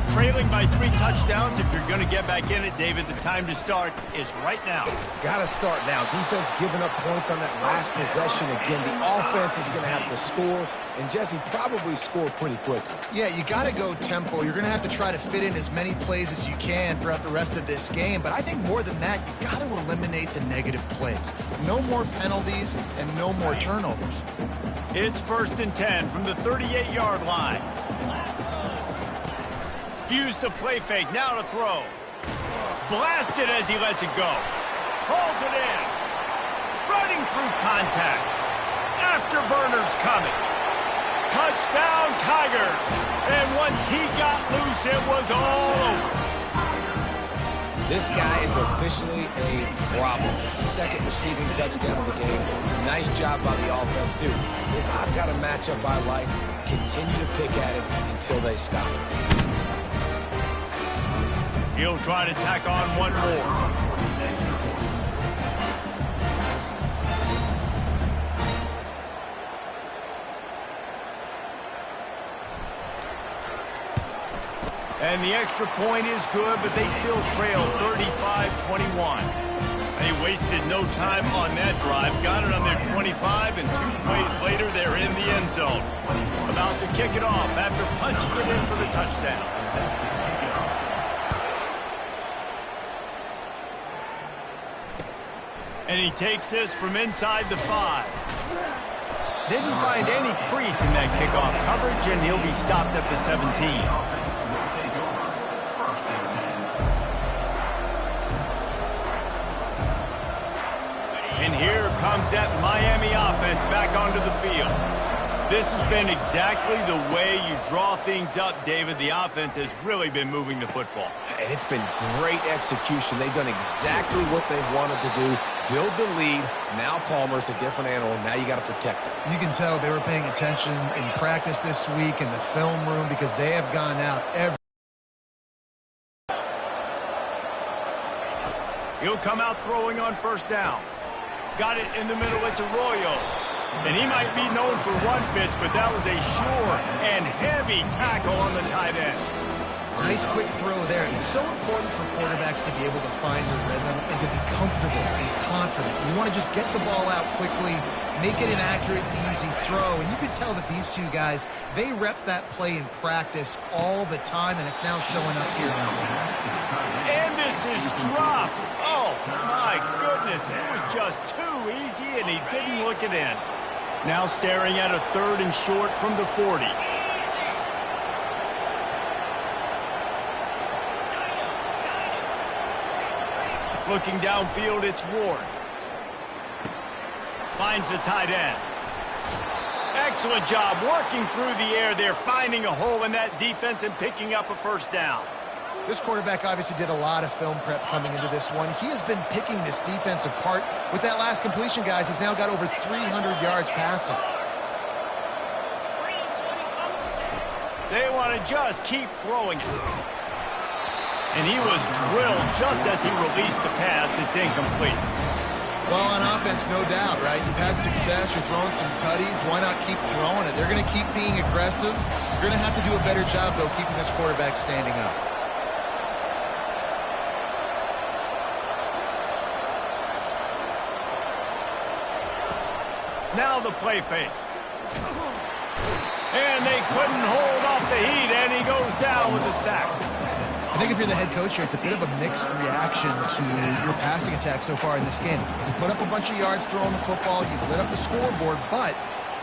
Trailing by 3 touchdowns. If you're going to get back in it, David, the time to start is right now. Got to start now. Defense giving up points on that last possession. Again, the offense is going to have to score, and Jesse probably score pretty quickly. Yeah, you got to go tempo. You're going to have to try to fit in as many plays as you can throughout the rest of this game. But I think more than that, you got to eliminate the negative plays. No more penalties and no more turnovers. It's 1st and 10 from the 38-yard line. Use the play fake, now to throw. Blasted as he lets it go. Pulls it in. Running through contact. Afterburners coming. Touchdown, Tiger. And once he got loose, it was all over. This guy is officially a problem. His 2nd receiving touchdown of the game. Nice job by the offense, dude. If I've got a matchup I like, continue to pick at it until they stop it. He'll try to tack on one more. And the extra point is good, but they still trail 35-21. They wasted no time on that drive. Got it on their 25, and 2 plays later, they're in the end zone. About to kick it off after punching it in for the touchdown. And he takes this from inside the 5. Didn't find any crease in that kickoff coverage, and he'll be stopped at the 17. And here comes that Miami offense back onto the field. This has been exactly the way you draw things up, David. The offense has really been moving the football. And it's been great execution. They've done exactly what they've wanted to do. Build the lead. Now Palmer's a different animal. Now you got to protect him. You can tell they were paying attention in practice this week in the film room because they have gone out every. He'll come out throwing on 1st down. Got it in the middle. It's Arroyo. And he might be known for run fits, but that was a sure and heavy tackle on the tight end. Nice quick throw there. It's so important for quarterbacks to be able to find their rhythm and to be comfortable and confident. You want to just get the ball out quickly, make it an accurate, easy throw. And you could tell that these two guys, they rep that play in practice all the time, and it's now showing up here. And this is dropped. Oh, my goodness. It was just too easy, and he didn't look it in. Now staring at a 3rd and short from the 40. Looking downfield, it's Ward. Finds the tight end. Excellent job working through the air there, finding a hole in that defense and picking up a 1st down. This quarterback obviously did a lot of film prep coming into this one. He has been picking this defense apart. With that last completion, guys, he's now got over 300 yards passing. They want to just keep throwing. And he was drilled just as he released the pass. It's incomplete. Well, on offense, no doubt, right? You've had success. You're throwing some tutties. Why not keep throwing it? They're going to keep being aggressive. You're going to have to do a better job, though, keeping this quarterback standing up. the play fake. And they couldn't hold off the heat, and he goes down with a sack. I think if you're the head coach here, it's a bit of a mixed reaction to your passing attack so far in this game. You put up a bunch of yards throwing the football, you've lit up the scoreboard, but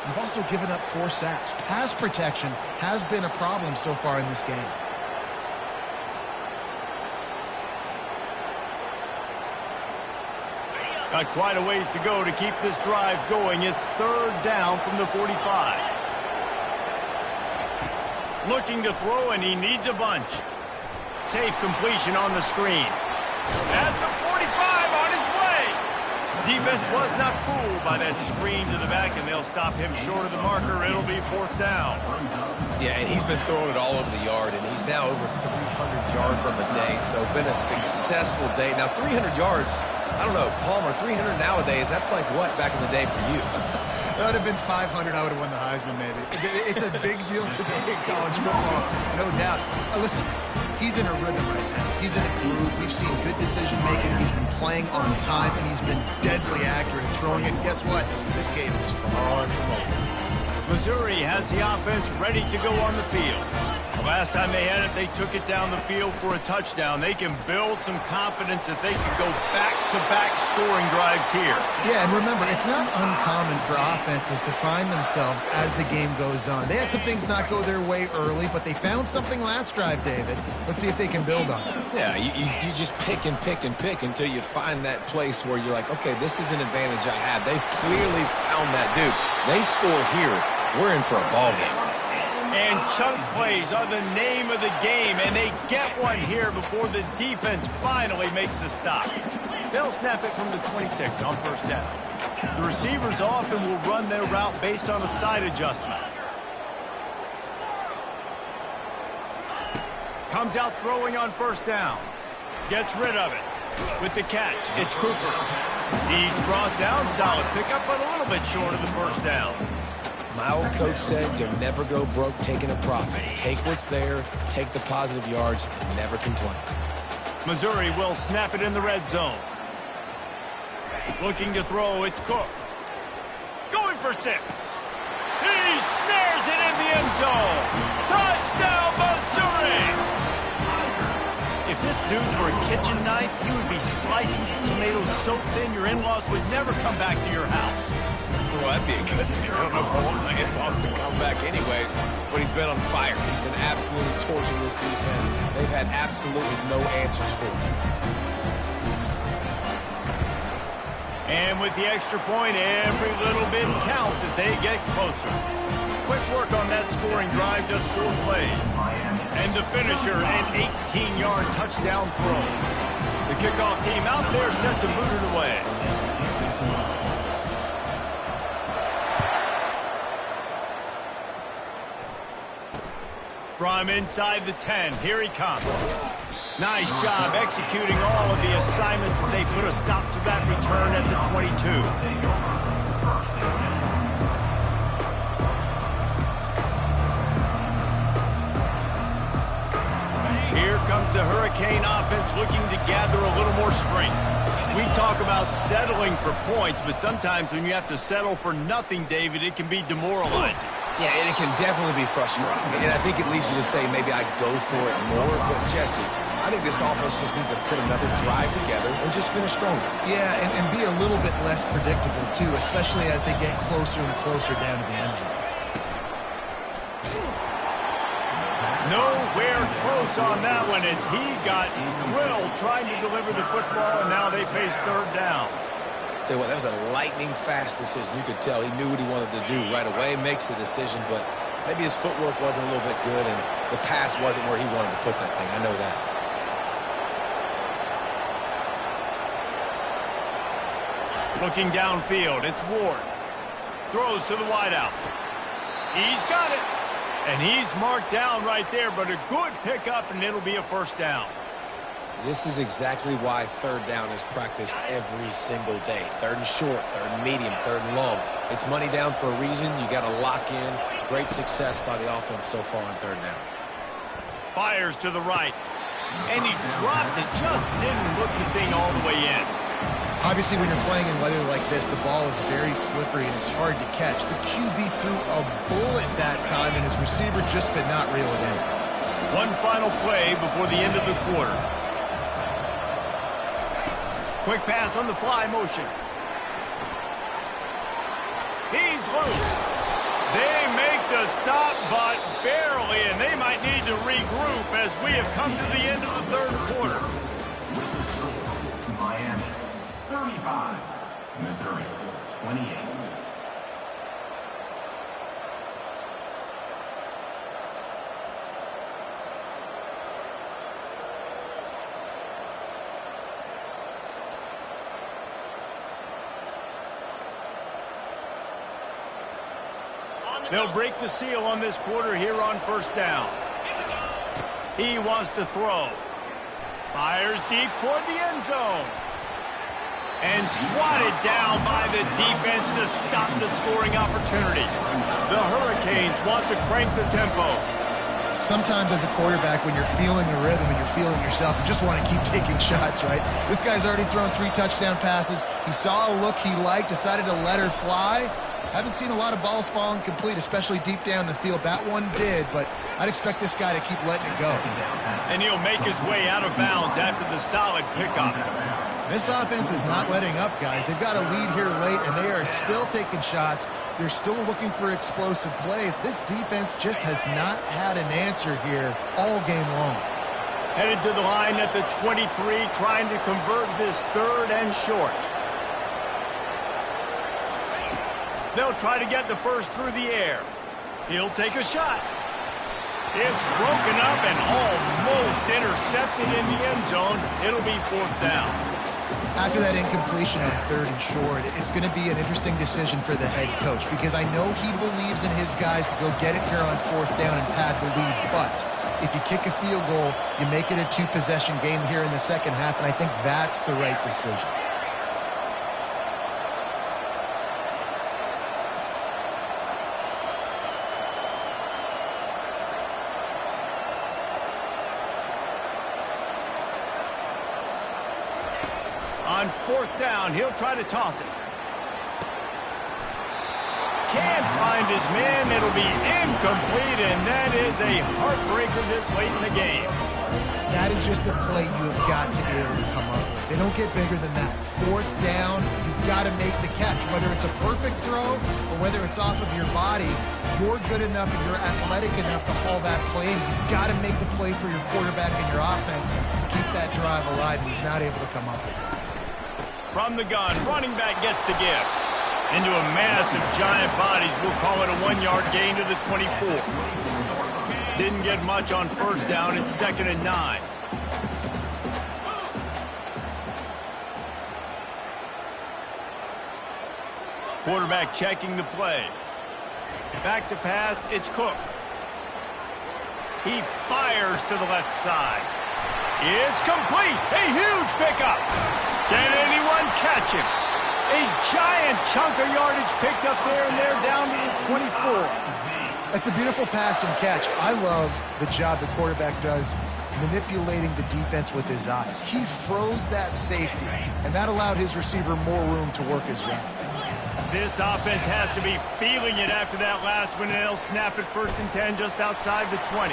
you've also given up 4 sacks. Pass protection has been a problem so far in this game. Got quite a ways to go to keep this drive going. It's 3rd down from the 45. Looking to throw, and he needs a bunch. Safe completion on the screen. At the 45, on his way. Defense was not fooled by that screen to the back, and they'll stop him short of the marker. It'll be 4th down. Yeah, and he's been throwing it all over the yard, and he's now over 300 yards on the day, so been a successful day. Now, 300 yards, I don't know, Palmer, 300 nowadays, that's like what back in the day for you? That would have been 500. I would have won the Heisman, maybe. It's a big deal today in college football, no doubt. Listen, he's in a rhythm right now. He's in a groove. We've seen good decision-making. He's been playing on time, and he's been deadly accurate throwing it. And guess what? This game is far from over. Missouri has the offense ready to go on the field. The last time they had it, they took it down the field for a touchdown. They can build some confidence that they can go back-to-back scoring drives here. Yeah, and remember, it's not uncommon for offenses to find themselves as the game goes on. They had some things not go their way early, but they found something last drive, David. Let's see if they can build on it. Yeah, you just pick and pick and pick until you find that place where you're like, okay, this is an advantage I have. They clearly found that dude. They score here, we're in for a ball game. And chunk plays are the name of the game, and they get one here before the defense finally makes the stop. They'll snap it from the 26 on 1st down. The receivers often will run their route based on a side adjustment. Comes out throwing on 1st down. Gets rid of it. With the catch, it's Cooper. He's brought down, solid pickup, but a little bit short of the 1st down. My old coach said you'll never go broke taking a profit. Take what's there, take the positive yards, and never complain. Missouri will snap it in the red zone. Looking to throw, it's Cook. Going for 6. He snares it in the end zone. Touchdown, Missouri! If this dude were a kitchen knife, he would be slicing tomatoes so thin your in-laws would never come back to your house. Well, that'd be a good thing. I don't know if I want my in-laws to come back anyways, but he's been on fire. He's been absolutely torching this defense. They've had absolutely no answers for him. And with the extra point, every little bit counts as they get closer. Quick work on that scoring drive, just 4 plays. And the finisher, an 18-yard touchdown throw. The kickoff team out there set to boot it away. From inside the 10, here he comes. Nice job executing all of the assignments as they put a stop to that return at the 22. Here comes the Hurricane offense looking to gather a little more strength. We talk about settling for points, but sometimes when you have to settle for nothing, David, it can be demoralizing. Yeah, and it can definitely be frustrating. And I think it leads you to say maybe I go for it more. But, Jesse, I think this offense just needs to put another drive together and just finish stronger. Yeah, and be a little bit less predictable, too, especially as they get closer and closer down to the end zone. Nowhere close on that one as he got drilled trying to deliver the football, and now they face 3rd downs. Tell you what, that was a lightning-fast decision. You could tell he knew what he wanted to do right away, makes the decision, but maybe his footwork wasn't a little bit good, and the pass wasn't where he wanted to put that thing. I know that. Looking downfield, it's Ward. Throws to the wideout. He's got it. And he's marked down right there, but a good pickup, and it'll be a 1st down. This is exactly why 3rd down is practiced every single day. 3rd and short, 3rd and medium, 3rd and long. It's money down for a reason. You got to lock in. Great success by the offense so far on 3rd down. Fires to the right. And he dropped it, just didn't look the thing all the way in. Obviously, when you're playing in weather like this, the ball is very slippery and it's hard to catch. The QB threw a bullet that time, and his receiver just could not reel it in. One final play before the end of the quarter. Quick pass on the fly motion. He's loose. They make the stop, but barely, and they might need to regroup as we have come to the end of the third quarter. Miami 35, Missouri 28. They'll break the seal on this quarter here on first down. He wants to throw. Fires deep toward the end zone. And swatted down by the defense to stop the scoring opportunity. The Hurricanes want to crank the tempo. Sometimes as a quarterback, when you're feeling the rhythm and you're feeling yourself, you just want to keep taking shots, right? This guy's already thrown 3 touchdown passes. He saw a look he liked, decided to let her fly. Haven't seen a lot of balls falling complete, especially deep down the field. That one did, but I'd expect this guy to keep letting it go. And he'll make his way out of bounds after the solid pickup. This offense is not letting up, guys. They've got a lead here late, and they are still taking shots. They're still looking for explosive plays. This defense just has not had an answer here all game long. Headed to the line at the 23, trying to convert this third and short. They'll try to get the first through the air. He'll take a shot. It's broken up and almost intercepted in the end zone. It'll be fourth down. After that incompletion on third and short, it's going to be an interesting decision for the head coach because I know he believes in his guys to go get it here on fourth down and pad the lead. But if you kick a field goal, you make it a 2-possession game here in the second half, and I think that's the right decision. On fourth down, he'll try to toss it. Can't find his man. It'll be incomplete, and that is a heartbreaker this late in the game. That is just a play you have got to be able to come up with. They don't get bigger than that. Fourth down, you've got to make the catch. Whether it's a perfect throw or whether it's off of your body, you're good enough and you're athletic enough to haul that play in. You've got to make the play for your quarterback and your offense to keep that drive alive, and he's not able to come up with it. From the gun, running back gets to give. Into a mass of giant bodies, we'll call it a 1-yard gain to the 24. Didn't get much on first down. It's 2nd and 9. Quarterback checking the play. Back to pass, it's Cook. He fires to the left side. It's complete. A huge pickup. Can anyone catch him? A giant chunk of yardage picked up there, and they're down to the 24. That's a beautiful pass and catch. I love the job the quarterback does manipulating the defense with his eyes. He froze that safety, and that allowed his receiver more room to work his route. This offense has to be feeling it after that last one, and they'll snap it 1st and 10 just outside the 20.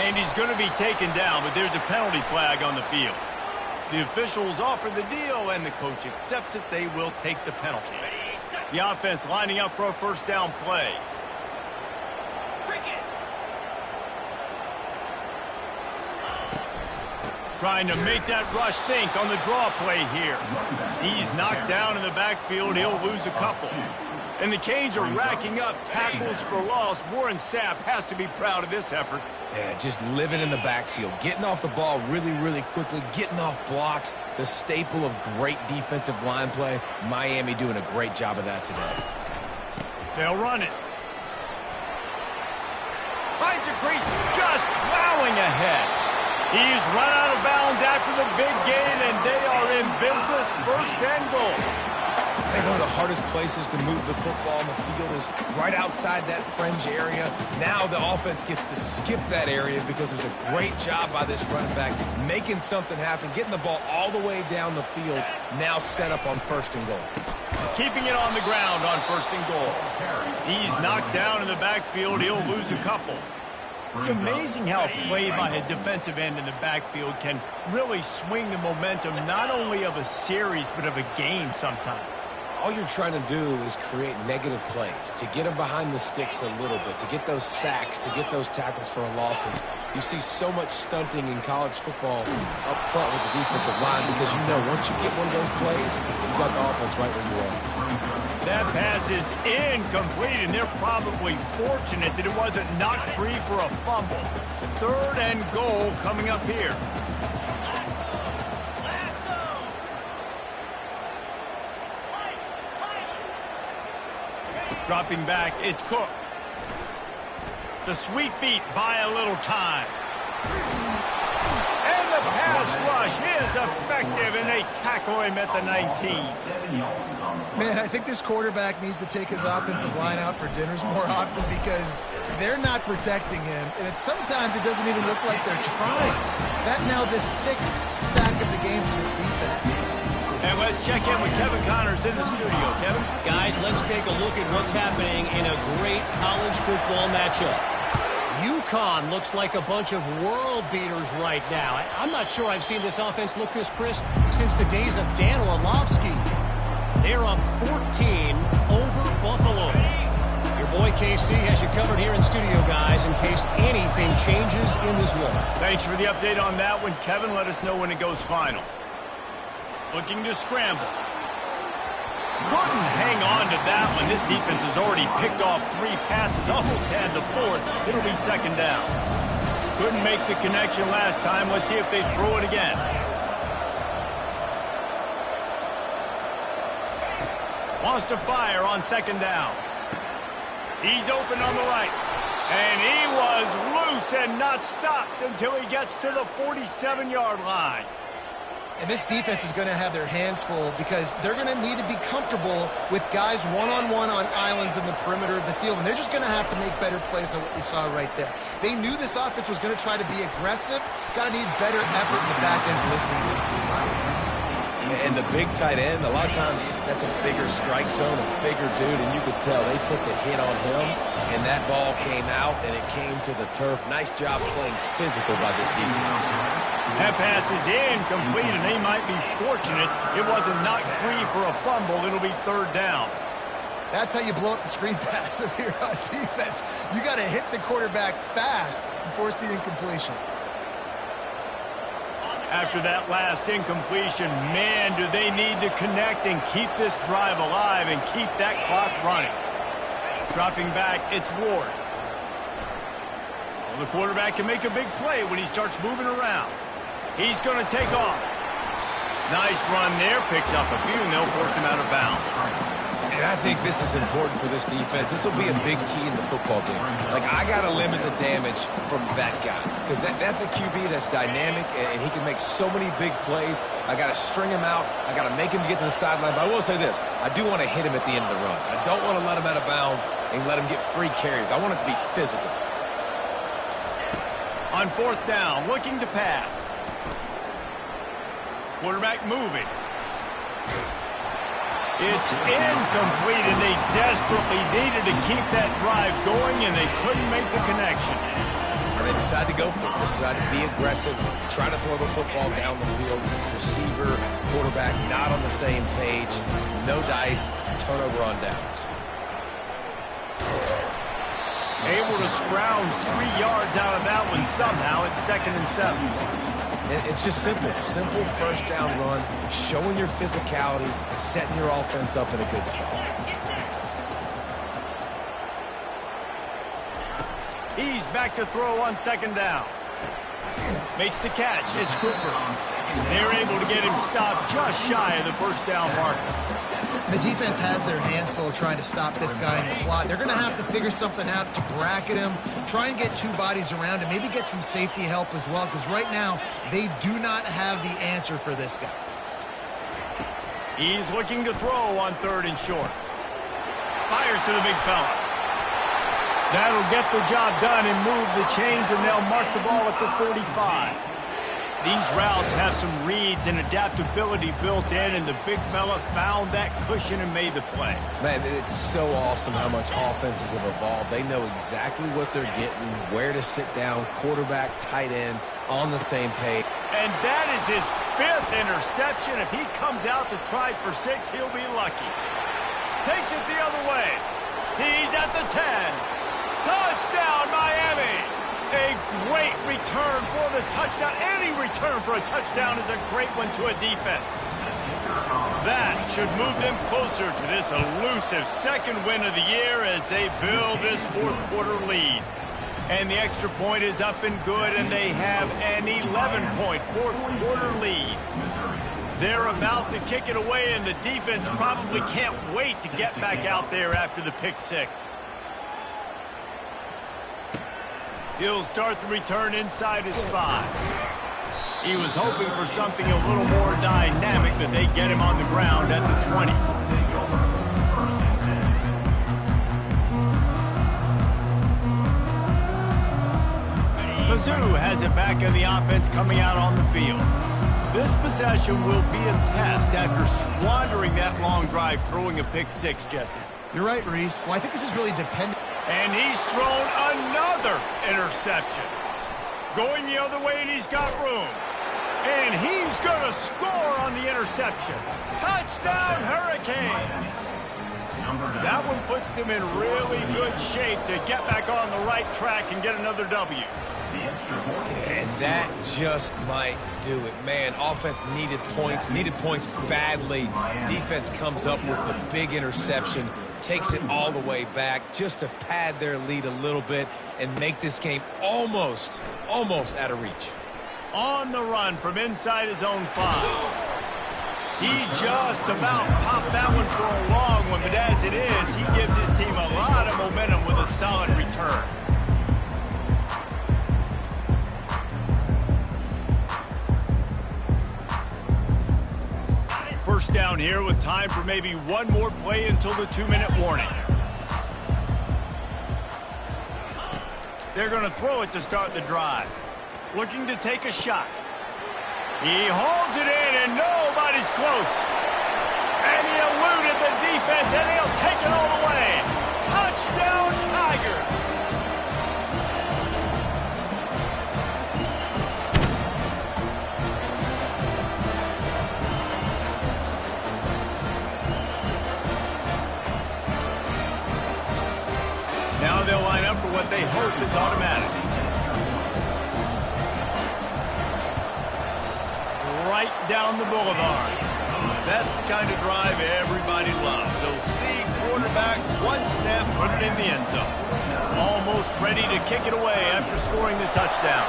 And he's going to be taken down, but there's a penalty flag on the field. The officials offer the deal, and the coach accepts it. They will take the penalty. The offense lining up for a first down play. Trying to make that rush think on the draw play here. He's knocked down in the backfield. He'll lose a couple. And the Canes are racking up tackles for loss. Warren Sapp has to be proud of this effort. Yeah, just living in the backfield, getting off the ball really, really quickly, getting off blocks, the staple of great defensive line play. Miami doing a great job of that today. They'll run it. Finds a crease, just plowing ahead. He's run out of bounds after the big gain, and they are in business, 1st and goal. think one of the hardest places to move the football on the field is right outside that fringe area. Now the offense gets to skip that area because there's a great job by this running back making something happen, getting the ball all the way down the field, now set up on 1st and goal. Keeping it on the ground on 1st and goal. He's knocked down in the backfield. He'll lose a couple. It's amazing how a play by a defensive end in the backfield can really swing the momentum not only of a series but of a game sometimes. All you're trying to do is create negative plays, to get them behind the sticks a little bit, to get those sacks, to get those tackles for losses. You see so much stunting in college football up front with the defensive line because you know once you get one of those plays, you've got the offense right where you are. That pass is incomplete, and they're probably fortunate that it wasn't knocked free for a fumble. 3rd and goal coming up here. Dropping back, it's Cook. The sweet feet buy a little time. And the pass rush is effective, and they tackle him at the 19. Man, I think this quarterback needs to take his offensive line out for dinners more often because they're not protecting him, and sometimes it doesn't even look like they're trying. That now the 6th sack of the game for this defense. And let's check in with Kevin Connors in the studio. Kevin? Guys, let's take a look at what's happening in a great college football matchup. UConn looks like a bunch of world beaters right now. I'm not sure I've seen this offense look this crisp since the days of Dan Orlovsky. They're up 14 over Buffalo. Your boy KC has you covered here in studio, guys, in case anything changes in this one. Thanks for the update on that one, Kevin. Let us know when it goes final. Looking to scramble. Couldn't hang on to that one. This defense has already picked off 3 passes, almost had the 4th. It'll be 2nd down. Couldn't make the connection last time. Let's see if they throw it again. Wants to fire on 2nd down. He's open on the right. And he was loose and not stopped until he gets to the 47-yard line. And this defense is going to have their hands full because they're going to need to be comfortable with guys one-on-one on islands in the perimeter of the field. And they're just going to have to make better plays than what we saw right there. They knew this offense was going to try to be aggressive. Got to need better effort in the back end for this defense. And the big tight end, a lot of times that's a bigger strike zone, a bigger dude, and you could tell they put the hit on him, and that ball came out, and it came to the turf. Nice job playing physical by this defense. That pass is incomplete, and they might be fortunate it wasn't knocked free for a fumble. It'll be 3rd down. That's how you blow up the screen pass up here on defense. You got to hit the quarterback fast and force the incompletion. After that last incompletion, man, do they need to connect and keep this drive alive and keep that clock running. Dropping back, it's Ward. Well, the quarterback can make a big play when he starts moving around. He's going to take off. Nice run there, picks up a few, and they'll force him out of bounds. And I think this is important for this defense. This will be a big key in the football game. Like, I got to limit the damage from that guy because that's a QB that's dynamic, and he can make so many big plays. I got to string him out. I got to make him get to the sideline. But I will say this. I do want to hit him at the end of the runs. I don't want to let him out of bounds and let him get free carries. I want it to be physical. On 4th down, looking to pass. Quarterback moving. It's incomplete, and they desperately needed to keep that drive going, and they couldn't make the connection. And they decided to go for it. They decided to be aggressive, try to throw the football down the field. Receiver, quarterback, not on the same page. No dice, turnover on downs. Able to scrounge 3 yards out of that one somehow. It's 2nd and 7. It's just simple. Simple 1st down run, showing your physicality, setting your offense up in a good spot. He's back to throw on 2nd down. Makes the catch. It's Cooper. They're able to get him stopped just shy of the 1st down marker. The defense has their hands full trying to stop this guy in the slot. They're going to have to figure something out to bracket him, try and get 2 bodies around him, maybe get some safety help as well, because right now they do not have the answer for this guy. He's looking to throw on 3rd and short. Fires to the big fella. That'll get the job done and move the chains, and they'll mark the ball at the 45. These routes have some reads and adaptability built in, and the big fella found that cushion and made the play. Man, it's so awesome how much offenses have evolved. They know exactly what they're getting, where to sit down, quarterback, tight end, on the same page. And that is his 5th interception. If he comes out to try for 6, he'll be lucky. Takes it the other way. He's at the 10. Touchdown, Miami! A great return for the touchdown. Any return for a touchdown is a great one to a defense. That should move them closer to this elusive 2nd win of the year as they build this 4th quarter lead. And the extra point is up and good, and they have an 11-point 4th quarter lead. They're about to kick it away, and the defense probably can't wait to get back out there after the pick 6. He'll start the return inside his 5. He was hoping for something a little more dynamic, but they get him on the ground at the 20. Mizzou has it back in the offense coming out on the field. This possession will be a test after squandering that long drive, throwing a pick 6, Jesse. You're right, Reese. Well, I think this is really dependent. And he's thrown another interception. Going the other way, and he's got room. And he's going to score on the interception. Touchdown, Hurricanes! That one puts them in really good shape to get back on the right track and get another W. And that just might do it. Man, offense needed points badly. Defense comes up with the big interception, takes it all the way back just to pad their lead a little bit and make this game almost out of reach. On the run from inside his own 5. He just about popped that one for a long one, but as it is, he gives his team a lot of momentum with a solid return. First down here with time for maybe one more play until the 2-minute warning. They're going to throw it to start the drive. Looking to take a shot. He hauls it in, and nobody's close. And he eluded the defense, and he'll take it all the way. Touchdown, Tigers! Now they'll line up for what they hope is automatic. Right down the boulevard. That's the kind of drive everybody loves. They'll see quarterback, one snap, put it in the end zone. Almost ready to kick it away after scoring the touchdown.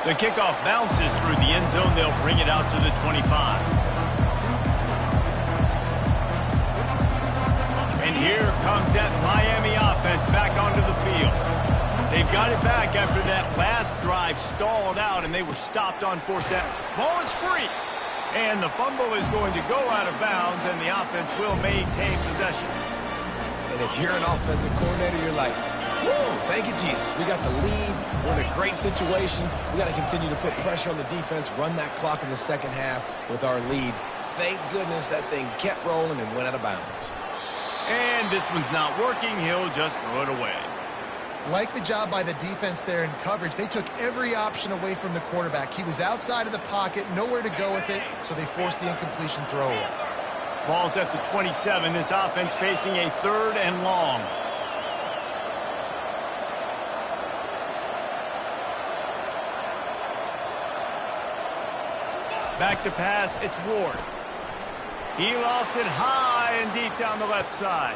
The kickoff bounces through the end zone. They'll bring it out to the 25. And here comes that Miami offense back onto the field. They've got it back after that last drive stalled out, and they were stopped on 4th down. Ball is free, and the fumble is going to go out of bounds, and the offense will maintain possession. And if you're an offensive coordinator, you're like, whoa, thank you, Jesus. We got the lead. We're in a great situation. We got to continue to put pressure on the defense, run that clock in the second half with our lead. Thank goodness that thing kept rolling and went out of bounds. And this one's not working. He'll just throw it away. Like the job by the defense there in coverage. They took every option away from the quarterback. He was outside of the pocket, nowhere to go with it, so they forced the incompletion throw away. Ball's at the 27. This offense facing a 3rd and long. Back to pass, it's Ward. He lost it high and deep down the left side.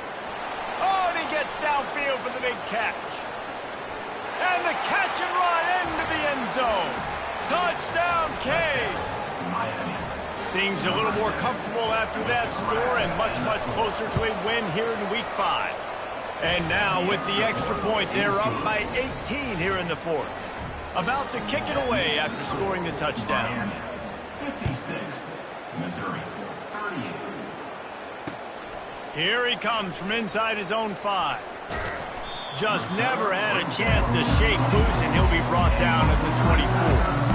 Oh, and he gets downfield for the big catch. And the catch and run into the end zone. Touchdown, Canes. Things a little more comfortable after that score and much closer to a win here in Week 5. And now with the extra point, they're up by 18 here in the 4th. About to kick it away after scoring the touchdown. 56, Missouri 38. Here he comes from inside his own 5. Just never had a chance to shake loose, and he'll be brought down at the 24.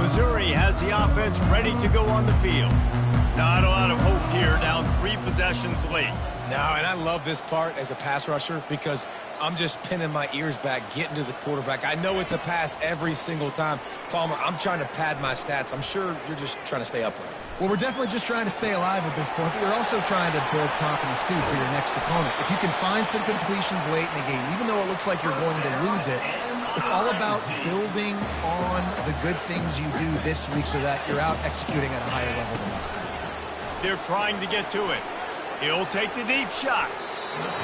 Missouri has the offense ready to go on the field. Not a lot of hope here, down 3 possessions late. No, and I love this part as a pass rusher because I'm just pinning my ears back, getting to the quarterback. I know it's a pass every single time. Palmer, I'm trying to pad my stats. I'm sure you're just trying to stay upright. Well, we're definitely just trying to stay alive at this point, but we're also trying to build confidence, too, for your next opponent. If you can find some completions late in the game, even though it looks like you're going to lose it, it's all about building on the good things you do this week so that you're out executing at a higher level than next time. They're trying to get to it. He'll take the deep shot.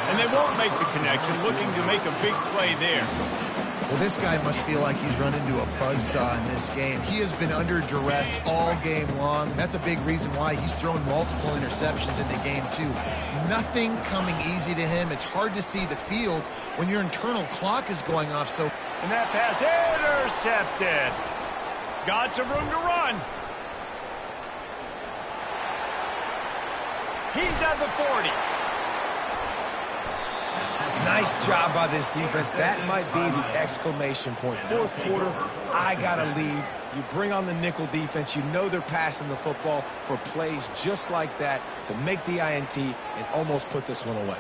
And they won't make the connection, looking to make a big play there. Well, this guy must feel like he's run into a buzzsaw in this game. He has been under duress all game long, and that's a big reason why he's thrown multiple interceptions in the game, too. Nothing coming easy to him. It's hard to see the field when your internal clock is going off. So, and that pass intercepted. Got some room to run. He's at the 40. Nice job by this defense. That might be the exclamation point. Fourth quarter, I got a lead. You bring on the nickel defense. You know they're passing the football for plays just like that to make the INT and almost put this one away.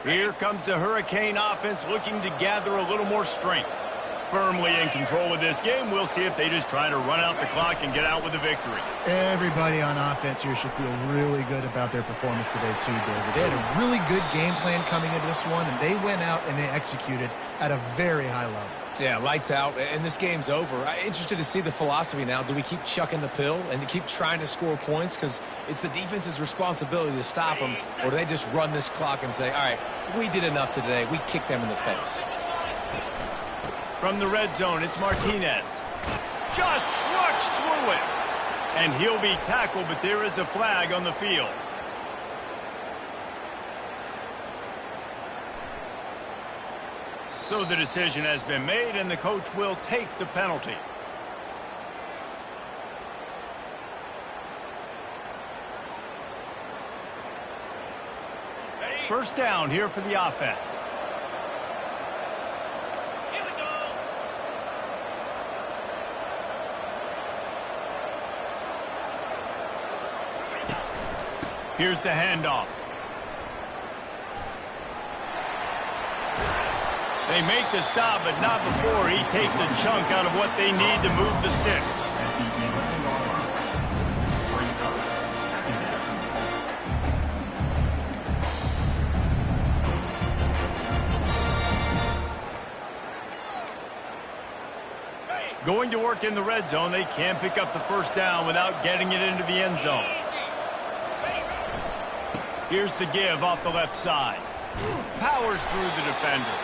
Here comes the Hurricane offense looking to gather a little more strength. Firmly in control of this game. We'll see if they just try to run out the clock and get out with a victory. Everybody on offense here should feel really good about their performance today too, David. They had a really good game plan coming into this one, and they went out and they executed at a very high level. Yeah, lights out, and this game's over. I'm interested to see the philosophy now. Do we keep chucking the pill and keep trying to score points? Because it's the defense's responsibility to stop them, or do they just run this clock and say, all right, we did enough today. We kicked them in the face. From the red zone, it's Martinez. Just trucks through it. And he'll be tackled, but there is a flag on the field. So the decision has been made, and the coach will take the penalty. First down here for the offense. Here's the handoff. They make the stop, but not before he takes a chunk out of what they need to move the sticks. Going to work in the red zone, they can't pick up the first down without getting it into the end zone. Here's the give off the left side. Powers through the defender.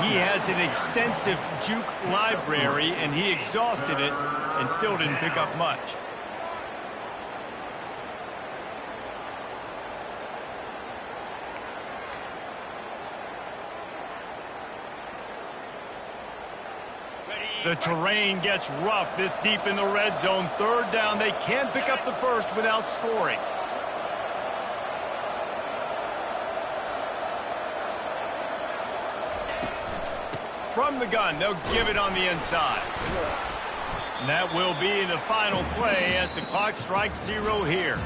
He has an extensive juke library, and he exhausted it and still didn't pick up much. The terrain gets rough this deep in the red zone. Third down, they can't pick up the first without scoring. From the gun, they'll give it on the inside. And that will be the final play as the clock strikes 0 here.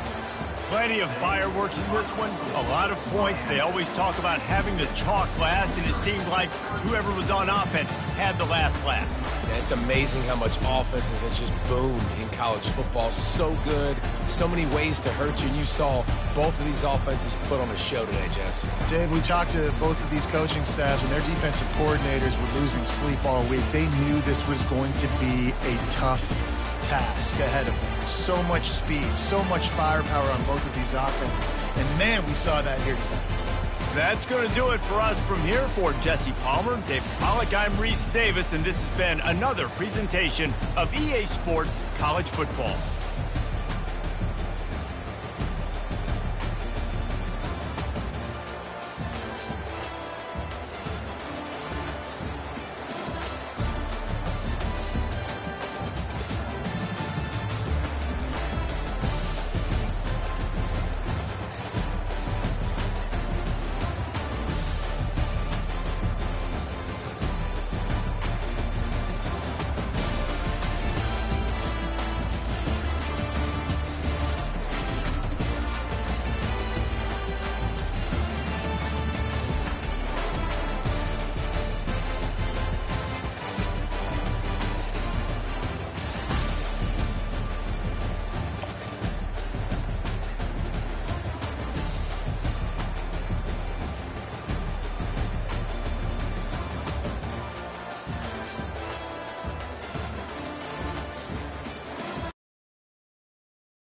Plenty of fireworks in this one, a lot of points. They always talk about having the chalk last, and it seemed like whoever was on offense had the last laugh. Yeah, it's amazing how much offense has just boomed in college football. So good, so many ways to hurt you. And you saw both of these offenses put on a show today, Jess. Dave, we talked to both of these coaching staffs, and their defensive coordinators were losing sleep all week. They knew this was going to be a tough task ahead of them. So much speed, so much firepower on both of these offenses. And, man, we saw that here today. That's going to do it for us from here. For Jesse Palmer, Dave Pollack, I'm Reese Davis, and this has been another presentation of EA Sports College Football.